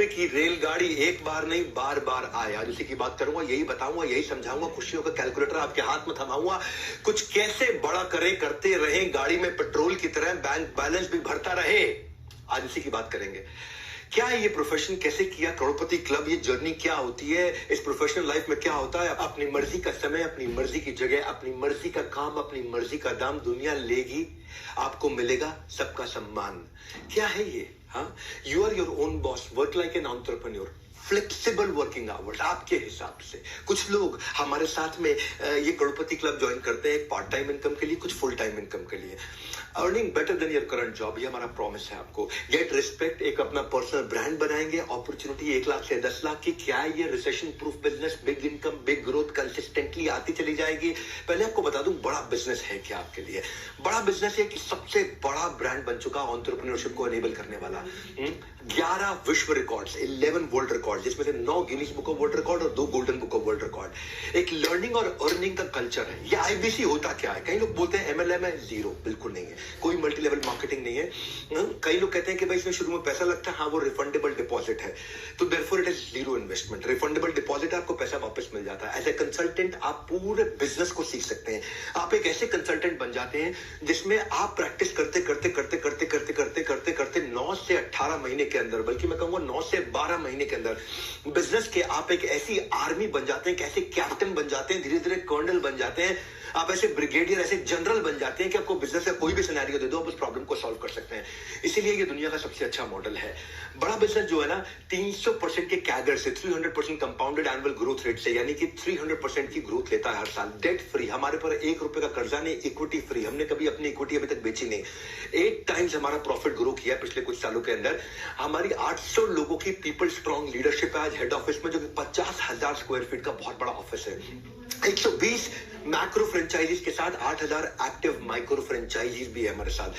बुढ़ापे की रेलगाड़ी एक बार नहीं बार बार आए। आज उसी की बात करूंगा, यही बताऊंगा, यही समझाऊंगा। खुशियों का कैलकुलेटर आपके हाथ में थमाऊंगा। कुछ कैसे बड़ा करें, करते रहे, गाड़ी में पेट्रोल की तरह बैंक बैलेंस भी भरता रहे। आज उसी की बात करेंगे। क्या है ये प्रोफेशन, कैसे किया करोड़पति क्लब, ये जर्नी क्या होती है, इस प्रोफेशनल लाइफ में क्या होता है। अपनी मर्जी का समय, अपनी मर्जी की जगह, अपनी मर्जी का काम, अपनी मर्जी का दाम दुनिया लेगी, आपको मिलेगा सबका सम्मान। क्या है ये? हाँ, you are your own boss, work like an entrepreneur, flexible working hours आपके हिसाब से। कुछ लोग हमारे साथ में ये करोड़पति क्लब ज्वाइन करते हैं पार्ट टाइम इनकम के लिए, कुछ फुल टाइम इनकम के लिए। Earning better than your current job, ये हमारा प्रॉमिस है आपको। गेट रिस्पेक्ट, एक अपना पर्सनल ब्रांड बनाएंगे। अपॉर्चुनिटी 1 लाख से 10 लाख की। क्या है ये? Recession proof business, big income, big growth, consistently आती चली जाएगी। पहले आपको बता दूं बड़ा बिजनेस है क्या आपके लिए। बड़ा बिजनेस है कि सबसे बड़ा ब्रांड बन चुका एंटरप्रेन्योरशिप को एनेबल करने वाला। 11 विश्व रिकॉर्ड्स, 11 वर्ल्ड रिकॉर्ड, जिसमें से 9 Guinness book of world record और 2 golden book of world record. एक लर्निंग और अर्निंग का कल्चर है। ये आईबीसी होता क्या है? कई लोग बोलते हैं एमएलएम है, जीरो, बिल्कुल नहीं है। कोई मल्टी लेवल मार्केटिंग नहीं है। कई लोग कहते हैं कि भाई इसमें शुरू में पैसा लगता है, हाँ वो रिफंडेबल डिपॉजिट है, तो therefore it is zero investment. Refundable deposit है, आपको पैसा वापस मिल जाता है। एज ए कंसल्टेंट आप पूरे बिजनेस को सीख सकते हैं। आप एक ऐसे कंसल्टेंट बन जाते हैं जिसमें आप प्रैक्टिस करते करते करते करते करते करते करते करते 9 से 18 महीने के अंदर, बल्कि मैं कहूंगा 9 से 12 महीने के अंदर बिजनेस के आप एक ऐसी आर्मी बन जाते हैं, कैसे कैप्टन बन जाते हैं, धीरे धीरे कर्नल बन जाते हैं, आप ऐसे ब्रिगेडियर, ऐसे जनरल बन जाते हैं कि आपको बिजनेस का कोई भी सिनेरियो दे दो, आप उस प्रॉब्लम को सॉल्व कर सकते हैं। इसीलिए ये दुनिया का सबसे अच्छा मॉडल है। बड़ा बिजनेस जो है ना, 300% के कैगर से, 300% कंपाउंडेड एनुअल ग्रोथ रेट से, यानी कि 300% की ग्रोथ लेता है हर साल। डेट फ्री, हमारे पर 1 रुपए का कर्जा नहीं, इक्विटी फ्री। हमने कभी अपनी इक्विटी अभी तक बेची नहीं। 8 टाइम्स हमारा प्रॉफिट ग्रो किया पिछले कुछ सालों के अंदर। हमारी 800 लोगों की पीपल स्ट्रॉन्ग लीडरशिप है आज हेड ऑफिस में, जो कि 50,000 स्क्वायर फीट का बहुत बड़ा ऑफिस है। 120 मैक्रो फ्रेंचाइजीज के साथ 8,000 एक्टिव माइक्रो फ्रेंचाइजीज भी है हमारे साथ।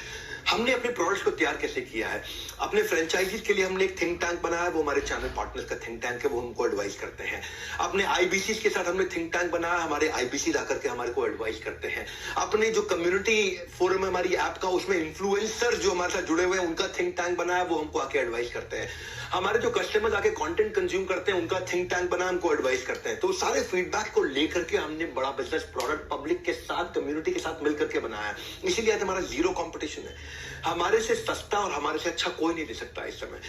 हमने अपने प्रोडक्ट्स को तैयार कैसे किया है? अपने फ्रेंचाइजीज के लिए हमने एक थिंक टैंक बनाया है, वो हमारे चैनल पार्टनर्स का थिंक टैंक है, वो हमको एडवाइस करते हैं। अपने आईबीसी के साथ हमने थिंक टैंक बनाया, हमारे आईबीसी ला करके हमारे को एडवाइस करते हैं। अपने जो कम्युनिटी फोरम है हमारी ऐप का, उसमें इन्फ्लुएंसर जो हमारे साथ जुड़े हुए हैं, उनका थिंक टैंक बनाया, वो हमको आके एडवाइस करते हैं। हमारे जो कस्टमर्स आके कंटेंट कंज्यूम करते हैं, उनका थिंक टैंक बना, हमको एडवाइस करते हैं। तो सारे फीडबैक को लेकर के हमने बड़ा बिजनेस प्रोडक्ट पब्लिक के साथ, कम्युनिटी के साथ मिलकर के बनाया। इसीलिए हमारा जीरो कंपटीशन है। हमारे से सस्ता और हमारे से अच्छा कोई नहीं दे सकता इस समय।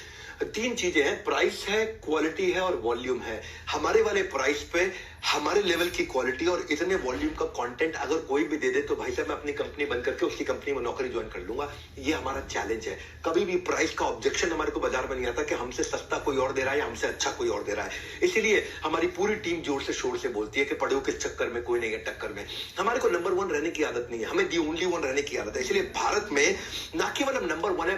3 चीजें हैं, प्राइस है, क्वालिटी है और वॉल्यूम है। हमारे वाले प्राइस पे हमारे लेवल की क्वालिटी और इतने वॉल्यूम का कंटेंट अगर कोई भी दे दे तो भाई साहब मैं अपनी कंपनी बंद करके उसकी कंपनी में नौकरी ज्वाइन कर लूंगा। ये हमारा चैलेंज है। कभी भी प्राइस का ऑब्जेक्शन हमारे को बाजार में नहीं आता कि हमसे सस्ता कोई और दे रहा है या हमसे अच्छा कोई और दे रहा है। इसीलिए हमारी पूरी टीम जोर से शोर से बोलती है कि पड़े हो किस चक्कर में, कोई नहीं है टक्कर में। हमारे को नंबर 1 रहने की आदत नहीं है, हमें दी ओनली 1 रहने की आदत है। इसलिए भारत में ना केवल हम नंबर 1 है,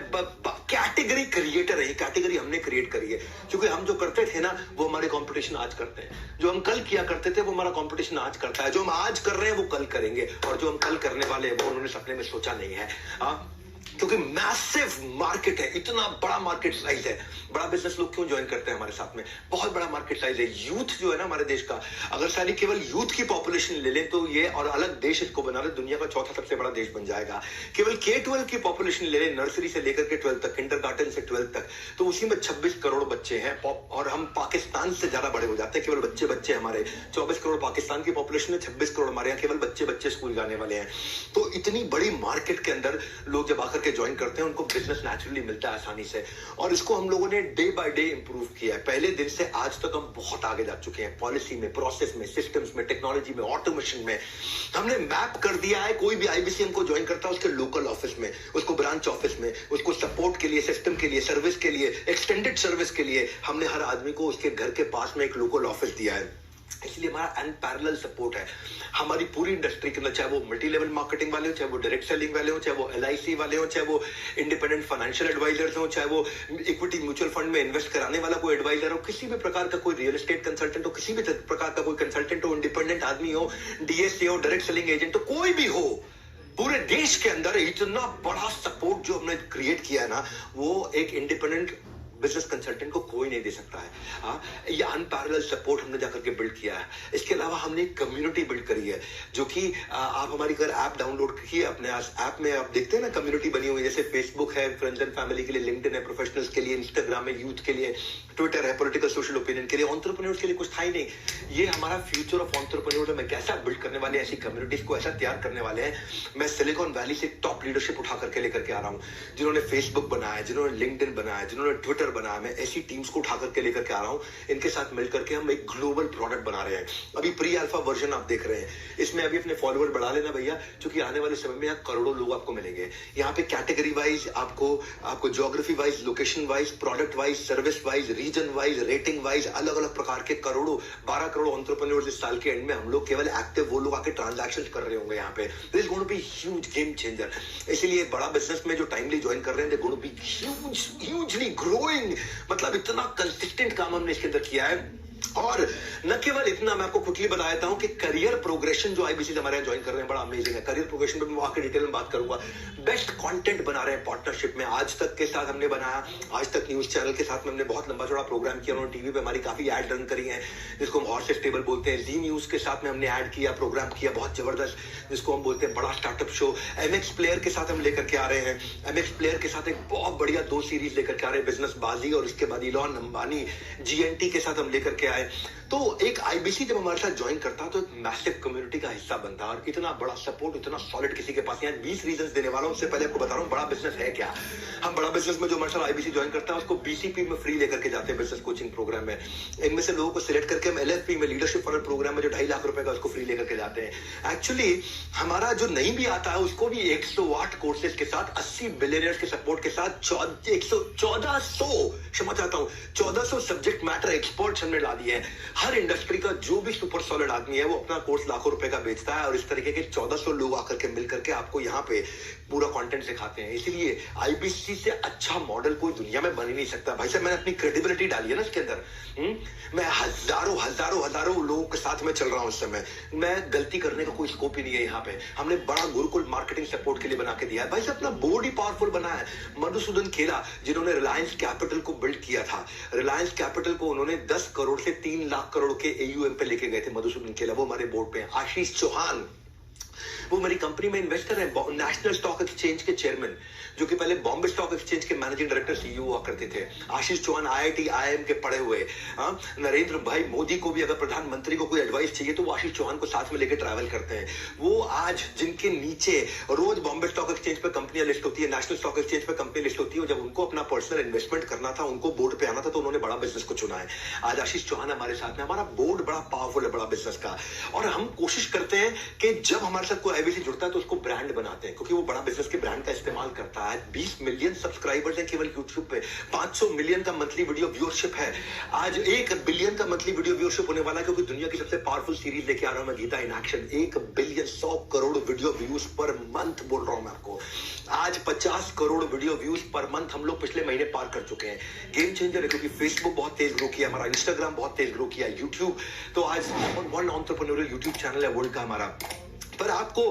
कैटेगरी क्रिएटर है। कैटेगरी हमने क्रिएट करी है, क्योंकि हम जो करते थे ना वो हमारे कंपटीशन आज करते हैं। जो हम कल किया करते थे वो हमारा कंपटीशन आज करता है। जो हम आज कर रहे हैं वो कल करेंगे, और जो हम कल करने वाले हैं वो उन्होंने सपने में सोचा नहीं है। क्योंकि मैसिव मार्केट है, इतना बड़ा मार्केट साइज है। बड़ा बिजनेस लोग क्यों ज्वाइन करते हैं हमारे साथ में? बहुत बड़ा मार्केट साइज है। यूथ जो है ना हमारे देश का, अगर सारी केवल यूथ की पॉपुलेशन ले लें तो ये, और अलग देश इसको बना ले, दुनिया का 4था सबसे बड़ा देश बन जाएगा। केवल K-12 की पॉपुलेशन ले लें, नर्सरी से लेकर के 12 तक, किंडरगार्टन से 12 तक, तो उसी में 26 करोड़ बच्चे हैं। और हम पाकिस्तान से ज्यादा बड़े हो जाते हैं। केवल बच्चे बच्चे हमारे 24 करोड़ पाकिस्तान की पॉपुलेशन है, 26 करोड़ हमारे यहाँ केवल बच्चे बच्चे स्कूल जाने वाले हैं। तो इतनी बड़ी मार्केट के अंदर लोग जब आकर के ज्वाइन करते हैं, उनको बिजनेस नेचुरली मिलता है आसानी से। और इसको हम लोगों ने डे बाय डे इंप्रूव किया है। पहले दिन से आज तक हम बहुत आगे जा चुके हैं, पॉलिसी में, प्रोसेस में, सिस्टम्स में, टेक्नोलॉजी में, ऑटोमेशन में। हमने मैप कर दिया है। कोई भी आईबीसी हमको ज्वाइन करता है उसके लोकल ऑफिस में, उसको ब्रांच ऑफिस में, उसको सपोर्ट के लिए, सिस्टम के लिए, सर्विस के लिए, एक्सटेंडेड सर्विस के लिए हमने हर आदमी को उसके घर के पास में एक लोकल ऑफिस दिया है। इसलिए हमारा अनपैरेलल सपोर्ट है। हमारी पूरी इंडस्ट्री के अंदर, चाहे वो मल्टी लेवल मार्केटिंग वाले हो, चाहे वो डायरेक्ट सेलिंग वाले हो, चाहे वो LIC वाले हो, चाहे वो इंडिपेंडेंट फाइनेंशियल एडवाइजर्स हो, चाहे वो इक्विटी म्यूचुअल फंड में इन्वेस्ट कराने वाला कोई एडवाइजर हो, किसी भी प्रकार का कोई रियल एस्टेट कंसल्टेंट हो, किसी भी प्रकार का कोई कंसल्टेंट हो, इंडिपेंडेंट आदमी हो, DSA हो, डायरेक्ट सेलिंग एजेंट हो, कोई भी हो, पूरे देश के अंदर इतना बड़ा सपोर्ट जो हमने क्रिएट किया है ना, वो एक इंडिपेंडेंट बिजनेस कंसल्टेंट को कोई नहीं दे सकता है। हाँ, ये अनपैरेलल सपोर्ट हमने जाकर के बिल्ड किया है। इसके अलावा हमने एक कम्युनिटी बिल्ड करी है, जो कि आप हमारी अगर ऐप डाउनलोड किए, अपने ऐप में आप देखते हैं ना कम्युनिटी बनी हुई है, जैसे फेसबुक है फ्रेंड्स एंड फैमिली के लिए, लिंक्डइन है प्रोफेशनल्स के लिए, इंस्टाग्राम है यूथ के लिए, ट्विटर है पॉलिटिकल सोशल ओपिनियन के लिए, एंटरप्रेन्योर्स के लिए कुछ था ही नहीं। ये हमारा फ्यूचर ऑफ एंटरप्रेन्योर्स है। मैं कैसा बिल्ड करने वाले, ऐसी कम्युनिटीज को ऐसा तैयार करने वाले हैं। मैं सिलिकॉन वैली से टॉप लीडरशिप उठा करके लेकर के आ रहा हूँ, जिन्होंने फेसबुक बनाया, जिन्होंने लिंक्डइन बनाया, जिन्होंने ट्विटर बनाया। मैं ऐसी टीम्स को उठा करके लेकर के आ रहा हूँ। इनके साथ मिलकर के हम एक ग्लोबल प्रोडक्ट बना रहे हैं। अभी प्री अल्फा वर्जन आप देख रहे हैं, इसमें अभी अपने फॉलोअर बढ़ा लेना भैया, क्योंकि आने वाले समय में यहाँ करोड़ों लोग आपको मिलेंगे। यहाँ पे कैटेगरी वाइज आपको geography wise, location wise, product wise, service wise, region wise, rating wise अलग अलग प्रकार के करोड़ों 12 करोड़ एंटरप्रेन्योर्स इस साल के एंड में हम लोग केवल एक्टिव वो लोग आके ट्रांजैक्शन कर रहे होंगे यहाँ पे। This is going to be huge game changer. इसीलिए बड़ा बिजनेस में जो टाइमली ज्वाइन कर रहे हैं, they going to be hugely growing. मतलब इतना कंसिस्टेंट काम हमने इसके अंदर किया है। और न केवल इतना, मैं आपको क्विकली बता देता हूं कि करियर प्रोग्रेशन जो आईबीसी हमारे यहाँ ज्वाइन कर रहे हैं बड़ा अमेजिंग है। करियर प्रोग्रेशन पे मैं आके डिटेल में बात करूंगा। बेस्ट कंटेंट बना रहे हैं पार्टनरशिप में। आज तक के साथ हमने बनाया, आज तक न्यूज चैनल के साथ में हमने बहुत लंबा चौड़ा प्रोग्राम किया। उन्होंने टीवी पे हमारी काफी एड रन करी है, जिसको हम हॉर्सेस टेबल बोलते हैं। जी न्यूज के साथ में हमने ऐड किया, प्रोग्राम किया बहुत जबरदस्त, जिसको हम बोलते हैं बड़ा स्टार्टअप शो। एमएक्स प्लेयर के साथ हम लेकर के आ रहे हैं। एमएक्स प्लेयर के साथ एक बहुत बढ़िया 2 सीरीज लेकर के आ रहे हैं, बिजनेस बाजी और उसके बाद इलॉन अंबानी जीएनटी के साथ हम लेकर के आए। तो एक आईबीसी जब हमारे साथ ज्वाइन करता है तो एक मैसिव कम्युनिटी का हिस्सा बनता है। और इतना बड़ा सपोर्ट, इतना सॉलिड किसी के पास यहाँ 20 रीजंस देने वाला हूं। उससे पहले आपको बता रहा हूं बड़ा बिजनेस है क्या। हम बड़ा बिजनेस में जो हमारे साथ आईबीसी ज्वाइन करता है उसको बीसीपी में फ्री लेकर के जाते हैं, बिजनेस कोचिंग प्रोग्राम में। इनमें से लोगों को सिलेक्ट करके हम एलएफपी में, लीडरशिप फॉरवर्ड प्रोग्राम में, जो 2.5 लाख रुपए का उसको फ्री लेकर के जाते हैं। एक्चुअली हमारा जो नहीं भी आता है उसको भी 108 कोर्सेज के साथ, 80 बिलियनियर्स के सपोर्ट के साथ 1400 सब्जेक्ट मैटर एक्सपर्ट्स हमने ला दिए हैं। हर इंडस्ट्री का जो भी सुपर सॉलिड आदमी है वो अपना कोर्स लाखों रुपए का बेचता है, और इस तरीके के 1400 लोग आकर के मिलकर के आपको यहाँ पे पूरा कंटेंट सिखाते हैं। इसीलिए आईबीसी से अच्छा मॉडल कोई दुनिया में बन ही नहीं सकता। भाई साहब, मैंने अपनी क्रेडिबिलिटी डाली है ना इसके अंदर। मैं हजारों लोगों के साथ में चल रहा हूं इस समय। मैं गलती करने का कोई स्कोप ही नहीं है यहाँ पे। हमने बड़ा गुरुकुल मार्केटिंग सपोर्ट के लिए बना के दिया है। भाई साहब, अपना बोर्ड ही पावरफुल बना है। मधुसूदन खेला, जिन्होंने रिलायंस कैपिटल को बिल्ड किया था, रिलायंस कैपिटल को उन्होंने 10 करोड़ से 3 लाख करोड़ के एयूएम पे लेके गए थे। मधुसूदन खेला वो हमारे बोर्ड पे हैं। आशीष चौहान, वो मेरी कंपनी में इन्वेस्टर है। नेशनल स्टॉक एक्सचेंज के चेयरमैन, जो कि पहले बॉम्बे स्टॉक एक्सचेंज के मैनेजिंग डायरेक्टर सीईओ हुआ करते थे। आशीष चौहान आईआईटी आईआईएम के पढ़े हुए। नरेंद्र भाई मोदी को भी अगर प्रधानमंत्री को कोई एडवाइस चाहिए तो वो आशीष चौहान को साथ में लेकर ट्रैवल करते हैं। वो आज जिनके नीचे रोज बॉम्बे स्टॉक एक्सचेंज पे कंपनियां लिस्ट होती है, नेशनल स्टॉक एक्सचेंज पे कंपनी लिस्ट होती है, जब उनको अपना पर्सनल इन्वेस्टमेंट करना था, उनको बोर्ड पे आना था, तो उन्होंने बड़ा बिजनेस को चुना है। आज आशीष चौहान हमारे साथ में। हमारा बोर्ड बड़ा पावरफुल है, बड़ा बिजनेस का। और हम कोशिश करते हैं कि जब हमारे साथ कोई आईबीसी जुड़ता है तो उसको ब्रांड बनाते हैं, क्योंकि वो बड़ा बिजनेस के ब्रांड का इस्तेमाल करता है। 20 मिलियन सब्सक्राइबर्स हैं केवल यूट्यूब पे, 500 मिलियन का मंथली वीडियो व्यूअरशिप है। आज 1 बिलियन का मंथली वीडियो व्यूअरशिप होने वाला है, क्योंकि दुनिया की सबसे पावरफुल सीरीज लेके आ रहा हूं मैं, Geeta in action. 1 billion 100 crore video views per month बोल रहा हूं मैं आपको। आज 50 crore video views per month हम लोग पिछले महीने पार कर चुके हैं। गेम चेंजर है, क्योंकि फेसबुक बहुत तेज ग्रो किया, हमारा इंस्टाग्राम बहुत तेज ग्रो किया, यूट्यूब तो आज नंबर 1 एंटरप्रेन्योरियल यूट्यूब चैनल है वर्ल्ड का हमारा। पर आपको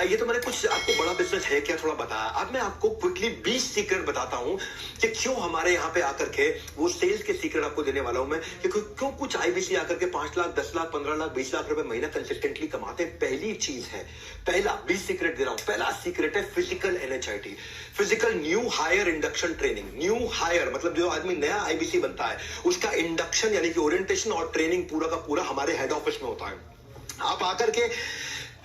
ये तो मैंने कुछ आपको बड़ा बिजनेस है क्या थोड़ा बताया। अब मैं आपको क्विकली 20 सीक्रेट बताता हूं कि क्यों हमारे यहाँ पे आकर के, वो सेल्स के सीक्रेट आपको देने वाला हूं मैं, कि क्यों कुछ आईबीसी आकर के 5 लाख, 10 लाख, 15 लाख, 20 लाख रुपए महीना कंसिस्टेंटली कमाते हैं। पहली चीज है, पहला 20 सीक्रेट दे रहा हूं। पहला सीक्रेट है physical NHIT, physical new hire induction training. New hire मतलब जो आदमी नया आईबीसी बनता है उसका इंडक्शन यानी कि ओरिएंटेशन और ट्रेनिंग पूरा का पूरा हमारे हेड ऑफिस में होता है। आप आकर के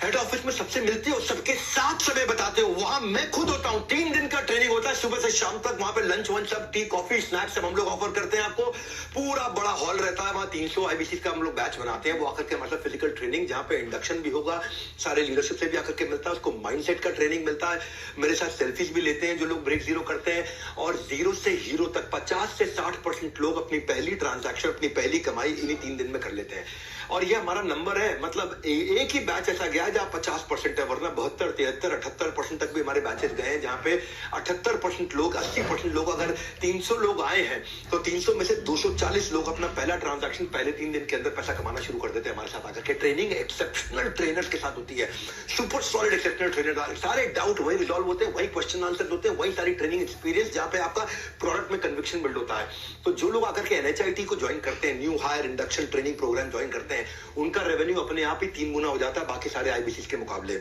हेड ऑफिस में सबसे मिलते हो, सबके साथ समय बताते हो। वहां मैं खुद होता हूं, 3 दिन का ट्रेनिंग होता है, सुबह से शाम तक। वहां पे लंच वंच सब, टी कॉफी स्नैक्स सब हम लोग ऑफर करते हैं आपको। पूरा बड़ा हॉल रहता है, वहां 300 आईबीसी का हम लोग बैच बनाते हैं। वो आकर के हमारे साथ फिजिकल ट्रेनिंग, जहां पे इंडक्शन भी होगा, सारे लीडरशिप से भी आकर के मिलता है, उसको माइंडसेट का ट्रेनिंग मिलता है। मेरे साथ सेल्फीज भी लेते हैं जो लोग ब्रेक जीरो करते हैं। और जीरो से हीरो तक 50 से 60% लोग अपनी पहली ट्रांजैक्शन, अपनी पहली कमाई इन्हीं 3 दिन में कर लेते हैं। और ये हमारा नंबर है, मतलब एक ही बैच ऐसा गया जहां 50% है, वरना 72, 73, 78% तक भी हमारे बैचेस गए हैं, जहां पे 78% लोग, 80% लोग, अगर 300 लोग आए हैं तो 300 में से 240 लोग अपना पहला ट्रांजैक्शन पहले 3 दिन के अंदर पैसा कमाना शुरू कर देते हैं हमारे साथ आकर के। ट्रेनिंग एक्सेप्शनल ट्रेनर्स के साथ होती है, सुपर सॉलिड एक्सेप्शनल ट्रेनर। सारे डाउट वही रिजॉल्व होते हैं, वही क्वेश्चन आंसर होते हैं, वही सारी ट्रेनिंग एक्सपीरियंस, जहां पे आपका प्रोडक्ट में कन्विक्शन बिल्ड होता है। तो जो लोग आकर के एनएचआईटी को ज्वाइन करते हैं, new hire induction training program join करते हैं, उनका रेवेन्यू अपने आप ही 3 गुना हो जाता है बाकी सारे आईबीसी के मुकाबले।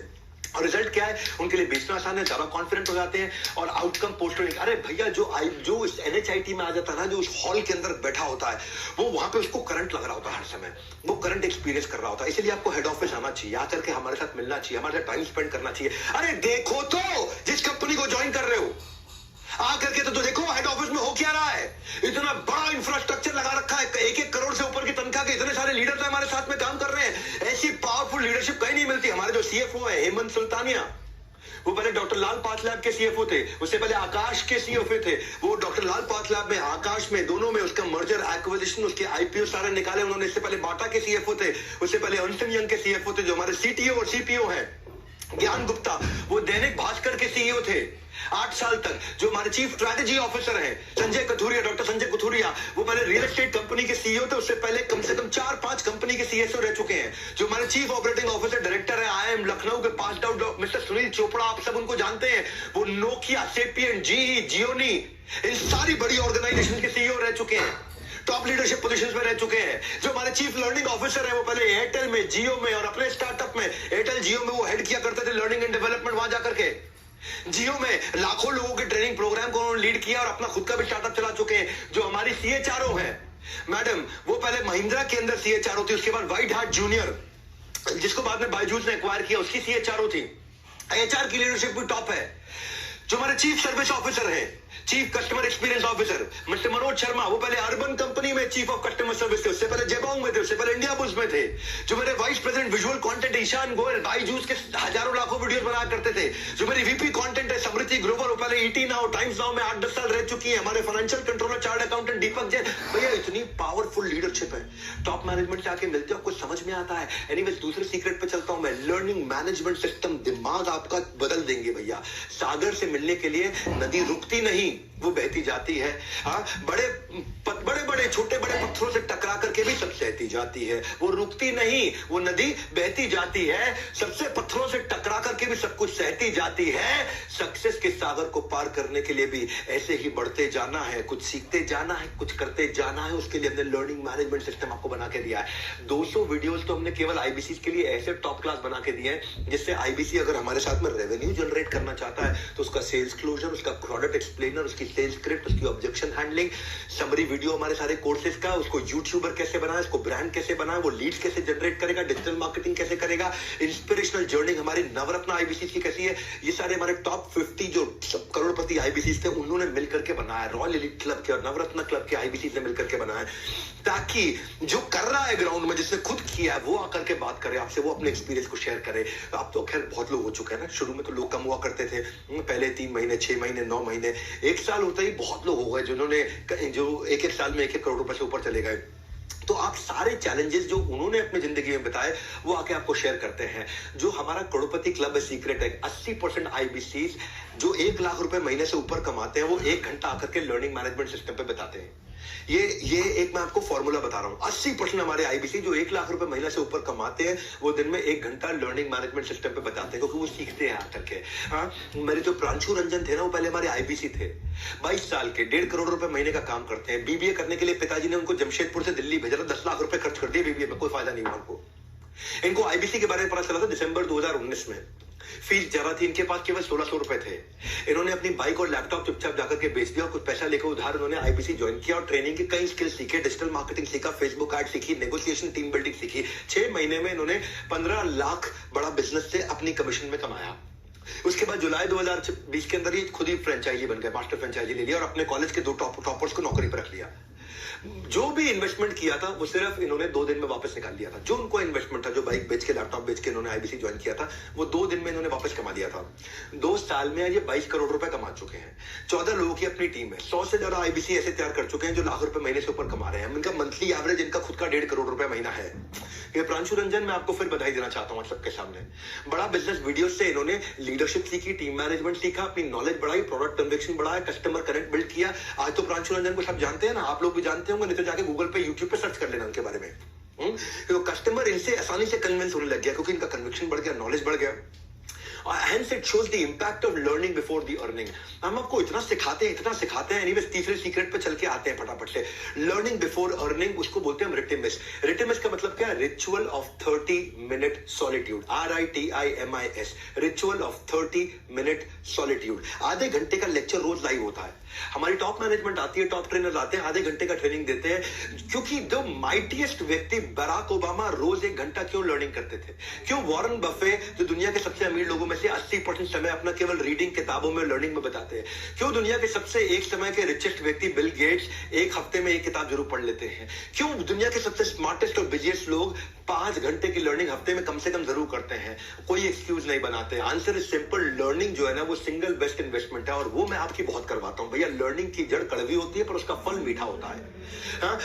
और रिजल्ट क्या है, उनके लिए बेचना आसान है, ज्यादा कॉन्फिडेंट हो जाते हैं और आउटकम पोस्ट होने। अरे भैया जो इस NHIT में आ जाता है ना, जो उस हॉल के अंदर बैठा होता है, वो वहां पे उसको करंट लग रहा होता है हर समय, वो करंट एक्सपीरियंस कर रहा होता है। इसलिए आपको हेड ऑफिस आना चाहिए, आकर के हमारे साथ मिलना चाहिए, हमारे साथ टाइम स्पेंड करना चाहिए। अरे देखो तो जिस कंपनी को ज्वाइन कर रहे हो आकर के तो देखो हेड ऑफिस में हो क्या रहा है। इतना बड़ा इंफ्रास्ट्रक्चर लगा रखा है, 1-1 करोड़ से ऊपर की तनख्वाह के इतने सारे लीडर्स हमारे साथ में काम कर रहे हैं। ऐसी पावरफुल लीडरशिप कहीं नहीं मिलती। हमारे जो CFO है हेमंत सुल्तानिया, वो पहले डॉक्टर लाल पाथलैब के CFO थे, उससे पहले आकाश के CFO थे। वो डॉक्टर लाल पाथलैब में, आकाश में, दोनों में उसका मर्जर एक्विजिशन, उसके IPO सारे निकाले उन्होंने। इससे पहले बाटा के CFO थे, उससे पहले अर्नस्ट एंड यंग के CFO थे। जो हमारे CTO और CPO है ज्ञान गुप्ता, वो दैनिक भास्कर के CEO थे 8 साल तक। जो हमारे चीफ स्ट्रैटेजी ऑफिसर हैं संजय कथुरिया, डॉक्टर संजय कथुरिया, वो पहले रियल एस्टेट कंपनी के CEO थे, उससे पहले कम से कम 4-5 कंपनी के CSO रह चुके हैं। जो हमारे चीफ ऑपरेटिंग ऑफिसर डायरेक्टर है IIM लखनऊ के pass out mister Sunil Chopra, आप सब उनको जानते हैं। वो नोकिया, सेपियन, GE, जियोनी, इन सारी बड़ी ऑर्गेनाइजेशन के CEO रह चुके हैं, टॉप लीडरशिप पोजीशंस में रह चुके हैं। जो हमारे चीफ लर्निंग ऑफिसर है, वो पहले एयरटेल में, जियो में और अपने स्टार्टअप में, एयरटेल जियो में वो हेड किया करते थे लर्निंग एंड डेवलपमेंट। वहां जाकर के जियो में लाखों लोगों के ट्रेनिंग प्रोग्राम को उन्होंने लीड किया और अपना खुद का भी स्टार्टअप चला चुके हैं। जो हमारी CHRO है मैडम, वो पहले महिंद्रा के अंदर CHRO थी, उसके बाद व्हाइट हार्ट जूनियर, जिसको बाद में बायजूस ने एक्वायर किया, उसकी CHRO थी। HR की लीडरशिप भी टॉप है। जो हमारे चीफ सर्विस ऑफिसर है, chief customer experience officer mister Manoj Sharma, वो पहले अर्बन कंपनी में चीफ ऑफ कस्टमर सर्विस थे, उससे पहले जेबोंग में थे, उससे पहले इंडिया बुल्स में थे। जो मेरे vice president visual content Ishaan Goyal, Byju's के हजारों लाखों वीडियोस बनाया करते थे। जो मेरी VP कंटेंट है समृद्धि ग्रोवर, वो पहले ET नाउ, टाइम्स नाउ में 8-10 साल रह चुकी है। हमारे फाइनेंशियल कंट्रोलर चार्ट अकाउंटेंट दीपक जैन। भैया इतनी पावरफुल लीडरशिप है, टॉप मैनेजमेंट से आके मिलते हो आपको समझ में आता है। एनीवेज दूसरे सीक्रेट पे चलता हूं मैं, लर्निंग मैनेजमेंट सिस्टम। दिमाग आपका बदल देंगे भैया। सागर से मिलने के लिए नदी रुकती नहीं, वो बहती जाती है। हाँ, बड़े बड़े छोटे बड़े पत्थरों से टकरा करके भी सब सहती जाती है, वो रुकती नहीं, वो नदी बहती जाती है। सबसे पत्थरों से टकरा करके भी सब कुछ सहती जाती है। सक्सेस के सागर को पार करने के लिए भी ऐसे ही बढ़ते जाना है, कुछ सीखते जाना है, कुछ करते जाना है। उसके लिए हमने लर्निंग मैनेजमेंट सिस्टम आपको बना के दिया है। 200 वीडियोस तो हमने केवल IBC के लिए ऐसे टॉप क्लास बना के दिए हैं, जिससे IBC अगर हमारे साथ में रेवेन्यू जनरेट करना चाहता है तो उसका सेल्स क्लोजर, उसका प्रोडक्ट एक्सप्लेनर, उसकी सेल्स स्क्रिप्ट, उसकी ऑब्जेक्शन हैंडलिंग, समरी वीडियो हमारे सारे कोर्सेज का, उसको यूट्यूबर कैसे बनाए, उसको ब्रांड कैसे बनाए, वो लीड्स कैसे जनरेट करेगा, डिजिटल मार्केटिंग कैसे करेगा, इंस्पिरेशनल जर्नी हमारी नवरत्न IBC की कैसी है, ये सारे हमारे टॉप 50 जो करोड़पति IBC थे उन्होंने मिलकर के बनाया। रॉयल एलिट क्लब के और नवरत्न क्लब के IBC ने मिलकर के बनाया, ताकि जो कर रहा है ग्राउंड में, जिसने खुद किया है, वो आकर के बात करे आपसे, वो अपने एक्सपीरियंस को शेयर करे। अब तो खैर बहुत लोग हो चुके हैं ना, शुरू में तो लोग कम हुआ करते थे, पहले 3 महीने, 6 महीने, 9 महीने, 1 साल होता ही बहुत लोग हो गए जिन्होंने जो 1-1 साल में 1-1 करोड़ रुपए से ऊपर चले गए। तो आप सारे चैलेंजेस जो उन्होंने अपनी जिंदगी में बताए वो आके आपको शेयर करते हैं। जो हमारा करोड़पति क्लब है सीक्रेट है, 80% IBC जो 1 लाख रुपए महीने से ऊपर कमाते हैं, वो 1 घंटा आकर के लर्निंग मैनेजमेंट सिस्टम पे बताते हैं। ये एक मैं आपको फॉर्मूला बता रहा हूं। 80% हमारे IBC जो 1 लाख रुपए महीने से ऊपर कमाते हैं, वो दिन में 1 घंटा लर्निंग मैनेजमेंट सिस्टम पे बताते हैं, क्योंकि वो सीखते हैं आकर के। हाँ, मेरे जो प्रांशु रंजन थे ना, वो पहले हमारे IBC थे, 22 साल के, 1.5 करोड़ रुपए महीने का काम करते हैं। BBA करने के लिए पिताजी ने उनको जमशेदपुर से दिल्ली भेजा था, 10 लाख रुपए खर्च कर दिए BBA में, कोई फायदा नहीं हुआ उनको। इनको IBC के बारे में पता चला था दिसंबर 2019 में। फीस ज्यादा थी इनके पास, केवल 1600 रुपए थे। इन्होंने अपनी बाइक और लैपटॉप चुपचाप जाकर के बेच दिया और कुछ पैसा लेकर उधार उन्होंने IBC ज्वाइन किया और ट्रेनिंग की कई स्किल सीखे, डिजिटल मार्केटिंग सीखा, फेसबुक एड सीखी, नेगोशिएशन, टीम बिल्डिंग सीखी। 6 महीने में इन्होंने 15 लाख बड़ा बिजनेस से अपनी कमीशन में कमाया। उसके बाद जुलाई 2020 के अंदर ही खुद ही फ्रेंचाइजी बन गए, मास्टर फ्रेंचाइजी ले लिया और अपने कॉलेज के 2 टॉपर्स को नौकरी पर रख लिया। जो भी इन्वेस्टमेंट किया था वो सिर्फ इन्होंने 2 दिन में वापस निकाल लिया था। जो उनको इन्वेस्टमेंट था, जो बाइक बेच के, लैपटॉप बेच के इन्होंने IBC ज्वाइन किया था, वो 2 दिन में इन्होंने वापस कमा दिया था। 2 साल में ये 22 करोड़ रुपए कमा चुके हैं। 14 लोगों की अपनी टीम है। 100 से ज्यादा IBC ऐसे तैयार कर चुके हैं जो लाख रुपए महीने से ऊपर कमा रहे हैं। इनका मंथली एवरेज, इनका खुद का 1.5 करोड़ रुपए महीना है। ये प्रांशु रंजन, मैं आपको फिर बधाई देना चाहता हूँ सबके सामने। बड़ा बिजनेस वीडियो से इन्होंने लीडरशिप सीखी, टीम मैनेजमेंट सीखा, अपनी नॉलेज बढ़ाई, प्रोडक्ट कन्विक्शन बढ़ाया, कस्टमर कनेक्ट बिल्ड किया। आज तो प्रांशु रंजन को सब जानते हैं ना, आप लोग भी जानते होंगे, नहीं तो जाके गूगल पे, यूट्यूब पे सर्च कर लेना उनके बारे में। तो कस्टमर इनसे आसानी से कन्विंस होने लग गया, क्योंकि इनका कन्विक्शन बढ़ गया, नॉलेज बढ़ गया। Hence it shows the impact of learning before the earning. हम आपको इतना सिखाते हैं एनीवेज तीसरे सीक्रेट पे चल के आते हैं फटाफट से. लर्निंग बिफोर अर्निंग, उसको बोलते हैं रिटिमिस. रिटिमिस का मतलब क्या है? Ritual of 30-minute solitude. RITIMIS, ritual of 30-minute solitude. आधे घंटे का लेक्चर रोज लाइव होता है. हमारी टॉप मैनेजमेंट आती है, टॉप ट्रेनर आते हैं, आधे घंटे का ट्रेनिंग देते हैं. क्योंकि द माइटीएस्ट व्यक्ति बराक ओबामा रोज 1 घंटा क्यों लर्निंग करते थे? क्यों वॉरेन बफे जो दुनिया के सबसे अमीर लोगों में से 80% समय अपना केवल रीडिंग, किताबों में, लर्निंग में बताते हैं? क्यों दुनिया के सबसे एक समय के रिचेस्ट व्यक्ति बिल गेट्स 1 हफ्ते में 1 किताब जरूर पढ़ लेते हैं? क्यों दुनिया के सबसे स्मार्टेस्ट और बिजिएस्ट लोग 5 घंटे की लर्निंग हफ्ते में कम से कम जरूर करते हैं? कोई एक्सक्यूज नहीं बनाते. Answer is simple. लर्निंग जो है ना वो सिंगल बेस्ट इन्वेस्टमेंट है, और वो मैं आपकी बहुत करवाता हूं. भैया लर्निंग की जड़ कड़वी होती है पर उसका फल मीठा होता है.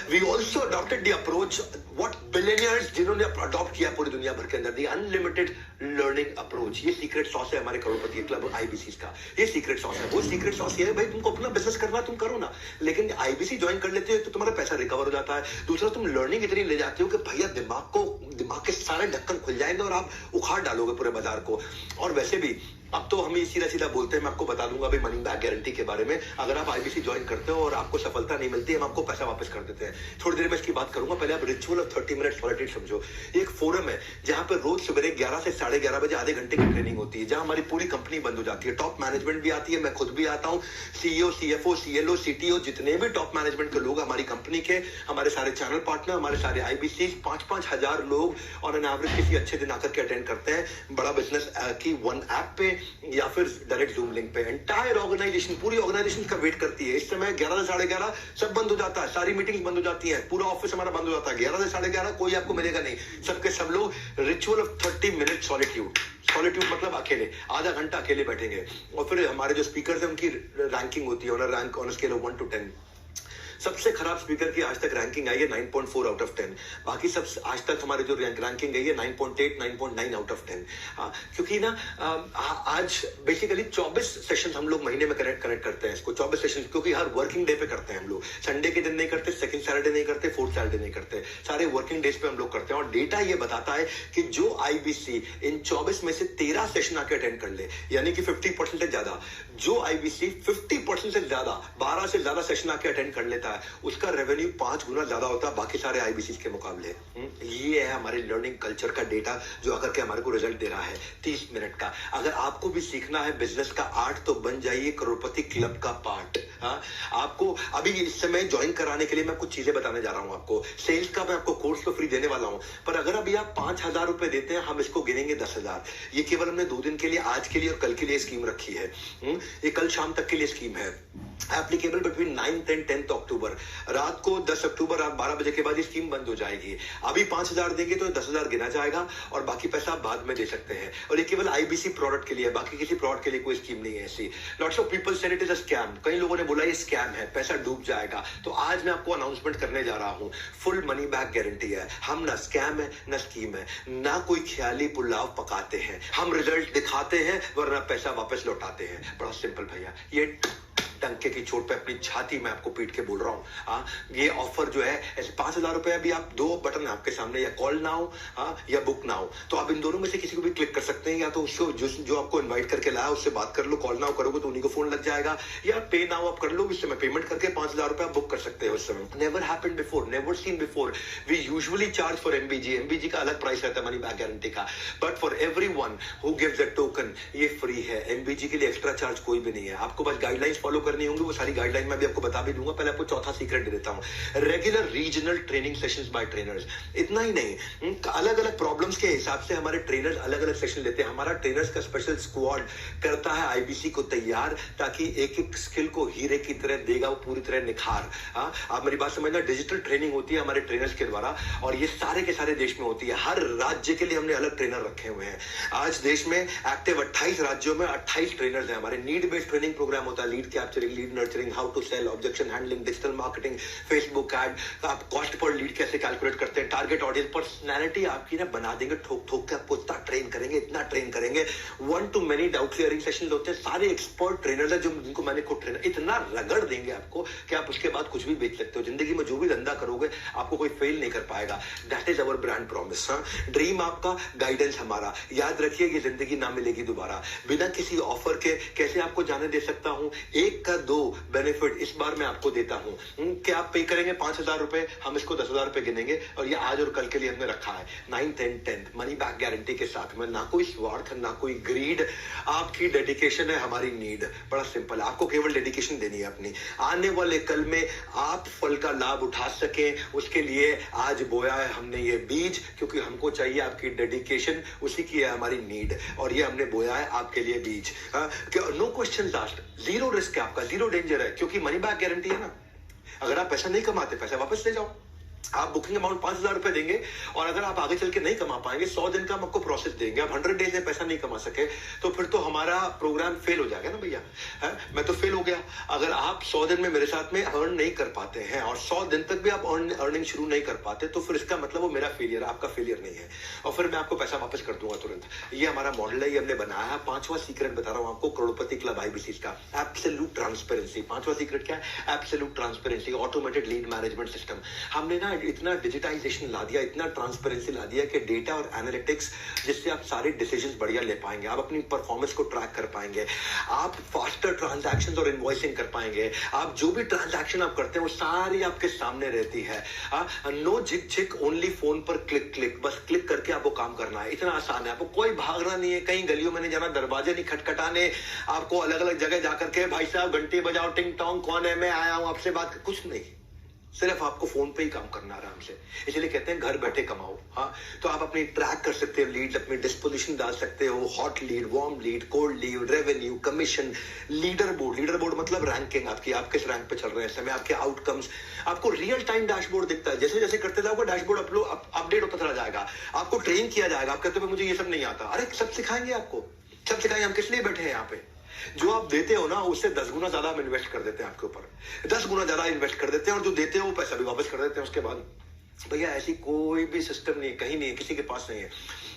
We also adopted the approach what billionaires जिन्होंने अडॉप्ट किया पूरी दुनिया भर के अंदर, द अनलिमिटेड लर्निंग अप्रोच. ये सीक्रेट सॉस है हमारे करोड़पति क्लब आईबीसी का. ये सीक्रेट सॉस है. वो सीक्रेट सॉस ये है भाई, तुमको अपना बिजनेस करना तुम करो ना, लेकिन आईबीसी ज्वाइन कर लेते हो तो तुम्हारा पैसा रिकवर हो जाता है. दूसरा, तुम लर्निंग इतनी ले जाते हो कि भैया दिमाग के सारे ढक्कन खुल जाएंगे और आप उखाड़ डालोगे पूरे बाजार को. और वैसे भी अब तो हम सीधा सीधा बोलते हैं. मैं आपको बता दूंगा भाई मनी बैक गारंटी के बारे में. अगर आप आईबीसी ज्वाइन करते हो और आपको सफलता नहीं मिलती, हम आपको पैसा वापस कर देते हैं. थोड़ी देर में इसकी बात करूंगा. पहले आप रिचुअल ऑफ 30-minute सॉलिट्यूड समझो. ये एक फोरम है जहां पर रोज सवेरे 11 से 11:30 बजे आधे घंटे की ट्रेनिंग होती है, जहां हमारी पूरी कंपनी बंद हो जाती है. टॉप मैनेजमेंट भी आती है, मैं खुद भी आता हूं. सीईओ, सीएफओ, सीएलओ, सीटीओ, जितने भी टॉप मैनेजमेंट के लोग हमारी कंपनी के, हमारे सारे चैनल पार्टनर, हमारे सारे आईबीसी, 5-5 हजार लोग और एन एवरेज किसी अच्छे दिन आकर के अटेंड करते हैं. बड़ा बिजनेस की वन ऐप पे या फिर डायरेक्ट जूम लिंक पे. एंटायर ऑर्गेनाइजेशन, पूरी ऑर्गेनाइजेशन का वेट करती है. इस समय 11 से 11:30 सब बंद हो जाता है, सारी मीटिंग्स बंद हो जाती हैं, पूरा ऑफिस हमारा बंद हो जाता है. 11 से 11:30 कोई आपको मिलेगा नहीं. सबके सब लोग ritual of 30-minute solitude. Solitude मतलब अकेले, आधा घंटा अकेले बैठेंगे. और फिर हमारे जो स्पीकर है उनकी रैंकिंग होती है, ऑन स्केल ऑफ 1 to 10. सबसे खराब स्पीकर की आज तक रैंकिंग आई है 9.4 आउट ऑफ 10. बाकी सब आज तक हमारे जो रैंकिंग गई है 9.8, 9.9 आउट ऑफ 10. क्योंकि ना आज बेसिकली 24 सेशन हम लोग महीने में कनेक्ट करते हैं इसको. 24 सेशन, क्योंकि हर वर्किंग डे पे करते हैं हम लोग. संडे के दिन नहीं करते, सेकंड सैटरडे नहीं करते, फोर्थ सैटरडे नहीं करते, सारे वर्किंग डेज पे हम लोग करते हैं. और डेटा ये बताता है कि जो आईबीसी इन 24 में से 13 सेशन आके अटेंड कर ले, यानी कि 50% से ज्यादा, जो आईबीसी 50% से ज्यादा 12 से ज्यादा सेशन आके अटेंड कर लेता है, उसका रेवेन्यू 5 गुना ज्यादा होता है बाकी सारे आईबीसी के मुकाबले. ये है हमारे लर्निंग कल्चर का डेटा जो आकर के हमारे को रिजल्ट दे रहा है 30 मिनट का. अगर आपको भी सीखना है बिजनेस का आर्ट तो बन जाइए करोड़पति क्लब का पार्ट. आपको अभी इस समय ज्वाइन कराने के लिए मैं कुछ चीजें बताने जा रहा हूं आपको. सेल्स का मैं आपको कोर्स तो फ्री देने वाला हूं, पर अगर अभी आप 5,000 रुपए देते हैं, हम इसको गिनेंगे 10,000. ये केवल हमने 2 दिन के लिए, आज के लिए और कल के लिए स्कीम रखी है. ये कल शाम तक के लिए स्कीम है. Applicable between 9th and 10th अक्टूबर. रात को 10 अक्टूबर रात 12 बजे के बाद ये स्कीम बंद हो जाएगी. अभी 5,000 देंगे तो 10,000 गिना जाएगा और बाकी पैसा आप बाद में दे सकते हैं. और ये केवल आईबीसी प्रोडक्ट के लिए है, बाकी किसी प्रोडक्ट के लिए कोई स्कीम नहीं है ऐसी. Lots of people said it is a scam. कई लोगों ने बोला ये स्कैम है, पैसा डूब जाएगा. तो आज मैं आपको अनाउंसमेंट करने जा रहा हूं. फुल मनी बैक गारंटी है. हम ना स्कैम है ना स्कीम है, ना कोई ख्याली पुलाव पकाते हैं. हम रिजल्ट दिखाते हैं वरना पैसा वापस लौटाते हैं. बड़ा सिंपल भैया. ये टंके की चोट पे अपनी छाती में आपको पीट के बोल रहा हूं. ये ऑफर जो है 5,000 रुपए. अभी आप 2 बटन है आपके सामने, या कॉल नाउ या बुक नाउ. तो आप इन दोनों में से किसी को भी क्लिक कर सकते हैं. या तो उसको जो आपको इनवाइट करके लाया उससे बात कर लो. कॉल नाउ करोगे तो उन्हीं को फोन लग जाएगा, या पे नाउ आप कर लो. इस समय पेमेंट करके 5,000 रुपए आप बुक कर सकते हो. इस समय never happened before, never seen before. We usually charge for MBG का अलग प्राइस रहता है मनी बैक गारंटी का. But for everyone who gives a token ये फ्री है. एमबीजी के लिए एक्स्ट्रा चार्ज कोई भी नहीं है. आपको बस गाइडलाइंस फॉलो करनी होंगी. वो सारी गाइडलाइन मैं भी आपको बता भी दूंगा. पहले आपको चौथा सीक्रेट दे देता हूं. Regular regional training sessions bye trainers. इतना ही नहीं, अलग अलग प्रॉब्लम्स के हिसाब से हमारे ट्रेनर्स अलग अलग सेशन लेते हैं. हमारा ट्रेनर्स का स्पेशल स्क्वाड करता है आईबीसी को तैयार, ताकि एक एक स्किल को हीरे की तरह देगा वो पूरी तरह निखार. आप मेरी बात समझना. डिजिटल ट्रेनिंग होती है हमारे ट्रेनर्स के द्वारा, और ये सारे के सारे देश में होती है. हर राज्य के लिए हमने अलग ट्रेनर रखे हुए हैं. आज देश में एक्टिव 28 राज्यों में 28 ट्रेनर्स हैं. हमारे नीड बेस्ड ट्रेनिंग प्रोग्राम होता है lead capture capturing, lead nurturing, how to sell, objection handling, digital marketing, Facebook ad, आप कॉस्ट पर लीड कैसे कैलकुलेट करते हैं, टारगेट ऑडियंस, पर्सनैलिटी आपकी ना बना देंगे, ठोक ठोक के आपको इतना ट्रेन करेंगे, इतना ट्रेन करेंगे। 1 to many doubt clearing sessions होते हैं, सारे एक्सपर्ट ट्रेनर्स हैं जिनको मैंने खुद ट्रेनर, इतना रगड़ देंगे आपको कि आप उसके बाद कुछ भी बेच सकते हो। जिंदगी में जो भी धंधा करोगे आपको कोई फेल नहीं कर पाएगा। That is our brand promise. Dream आपका, गाइडेंस हमारा। याद रखिए कि जिंदगी ना मिलेगी दोबारा। बिना किसी ऑफर के कैसे आपको जाने दे सकता हूं? 1 का 2 बेनिफिट इस बार मैं आपको देता हूं कि आप पे करेंगे 5,000 रुपए, हम इसको 10,000 रुपए गिनेंगे और ये आज और कल के लिए हमने रखा है। 9th and 10th money back guarantee के साथ में, ना कोई स्वार्थ, ना कोई ग्रीड, आपकी डेडिकेशन है हमारी नीड। बड़ा सिंपल है, आपको केवल डेडिकेशन देनी है अपनी। आने वाले कल में आप फल का लाभ उठा सकें, उसके लिए आज बोया है हमने ये बीज, क्योंकि हमको चाहिए आपकी डेडिकेशन, उसी की है हमारी नीड, और ये हमने बोया है आपके लिए बीज। No question asked, zero risk है आपका, जीरो डेंजर है, क्योंकि मनी बैक गारंटी है ना। अगर आप पैसा नहीं कमाते, पैसा वापस ले जाओ। आप बुकिंग अमाउंट 5,000 रुपए देंगे और अगर आप आगे चल के नहीं कमा पाएंगे, 100 दिन का हम आपको प्रोसेस देंगे। आप 100 डेज में पैसा नहीं कमा सके तो फिर तो हमारा प्रोग्राम फेल हो जाएगा ना भैया। मैं तो फेल हो गया। अगर आप 100 दिन में मेरे साथ में अर्न नहीं कर पाते हैं और 100 दिन तक भी आप अर्निंग शुरू नहीं कर पाते, तो फिर इसका मतलब वो मेरा फेलियर है, आपका फेलियर नहीं है, और फिर मैं आपको पैसा वापस कर दूंगा तुरंत। ये हमारा मॉडल है, ये हमने बनाया है। 5वां सीक्रेट बता रहा हूं आपको, करोड़पति क्लब आईबीसी का, एब्सोल्यूट ट्रांसपेरेंसी। 5वां सीक्रेट क्या है? Absolute transparency, automated lead management system. हमने ना इतना डिजिटाइजेशन ला दिया, इतना ट्रांसपेरेंसी ला दिया कि डेटा और एनालिटिक्स, जिससे आप सारे डिसीजंस बढ़िया ले पाएंगे, आप अपनी परफॉर्मेंस को ट्रैक कर पाएंगे, आप फास्टर ट्रांजैक्शंस और इनवॉइसिंग कर पाएंगे, आप जो भी ट्रांजैक्शन आप करते हैं वो सारी आपके सामने रहती है। नो झिक झिक, ओनली फोन पर क्लिक क्लिक, बस क्लिक करके आपको काम करना है। इतना आसान है, आपको कोई भागना नहीं है, कहीं गलियों में नहीं जाना, दरवाजे नहीं खटखटाने, आपको अलग अलग जगह जाकर के भाई साहब घंटी बजाओ, टिंग टोंग, कौन है, मैं आया हूं आपसे बात, कुछ नहीं, सिर्फ आपको फोन पे ही काम करना आराम से। इसलिए कहते हैं घर बैठे कमाओ। हाँ, तो आप अपनी ट्रैक कर सकते हो, लीड अपनी डिस्पोजिशन डाल सकते हो, hot lead, warm lead, cold lead, revenue, commission, leader board. Leader board मतलब रैंकिंग आपकी, आप किस रैंक पे चल रहे हैं इस समय, आपके आउटकम्स, आपको रियल टाइम डैशबोर्ड दिखता है। जैसे जैसे करते जाओगे डैशबोर्ड अपडेट होता चला जाएगा, आपको ट्रेन किया जाएगा। आप कहते हो मुझे ये सब नहीं आता, अरे सब सिखाएंगे आपको, सब सिखाएंगे। हम किस लिए बैठे हैं यहाँ पे? जो आप देते हो ना, उससे 10 गुना ज्यादा हम इन्वेस्ट कर देते हैं आपके ऊपर, 10 गुना ज्यादा इन्वेस्ट कर देते हैं, और जो देते हैं वो पैसा भी वापस कर देते हैं उसके बाद। भैया ऐसी कोई भी सिस्टम नहीं है, कहीं नहीं है, किसी के पास नहीं है।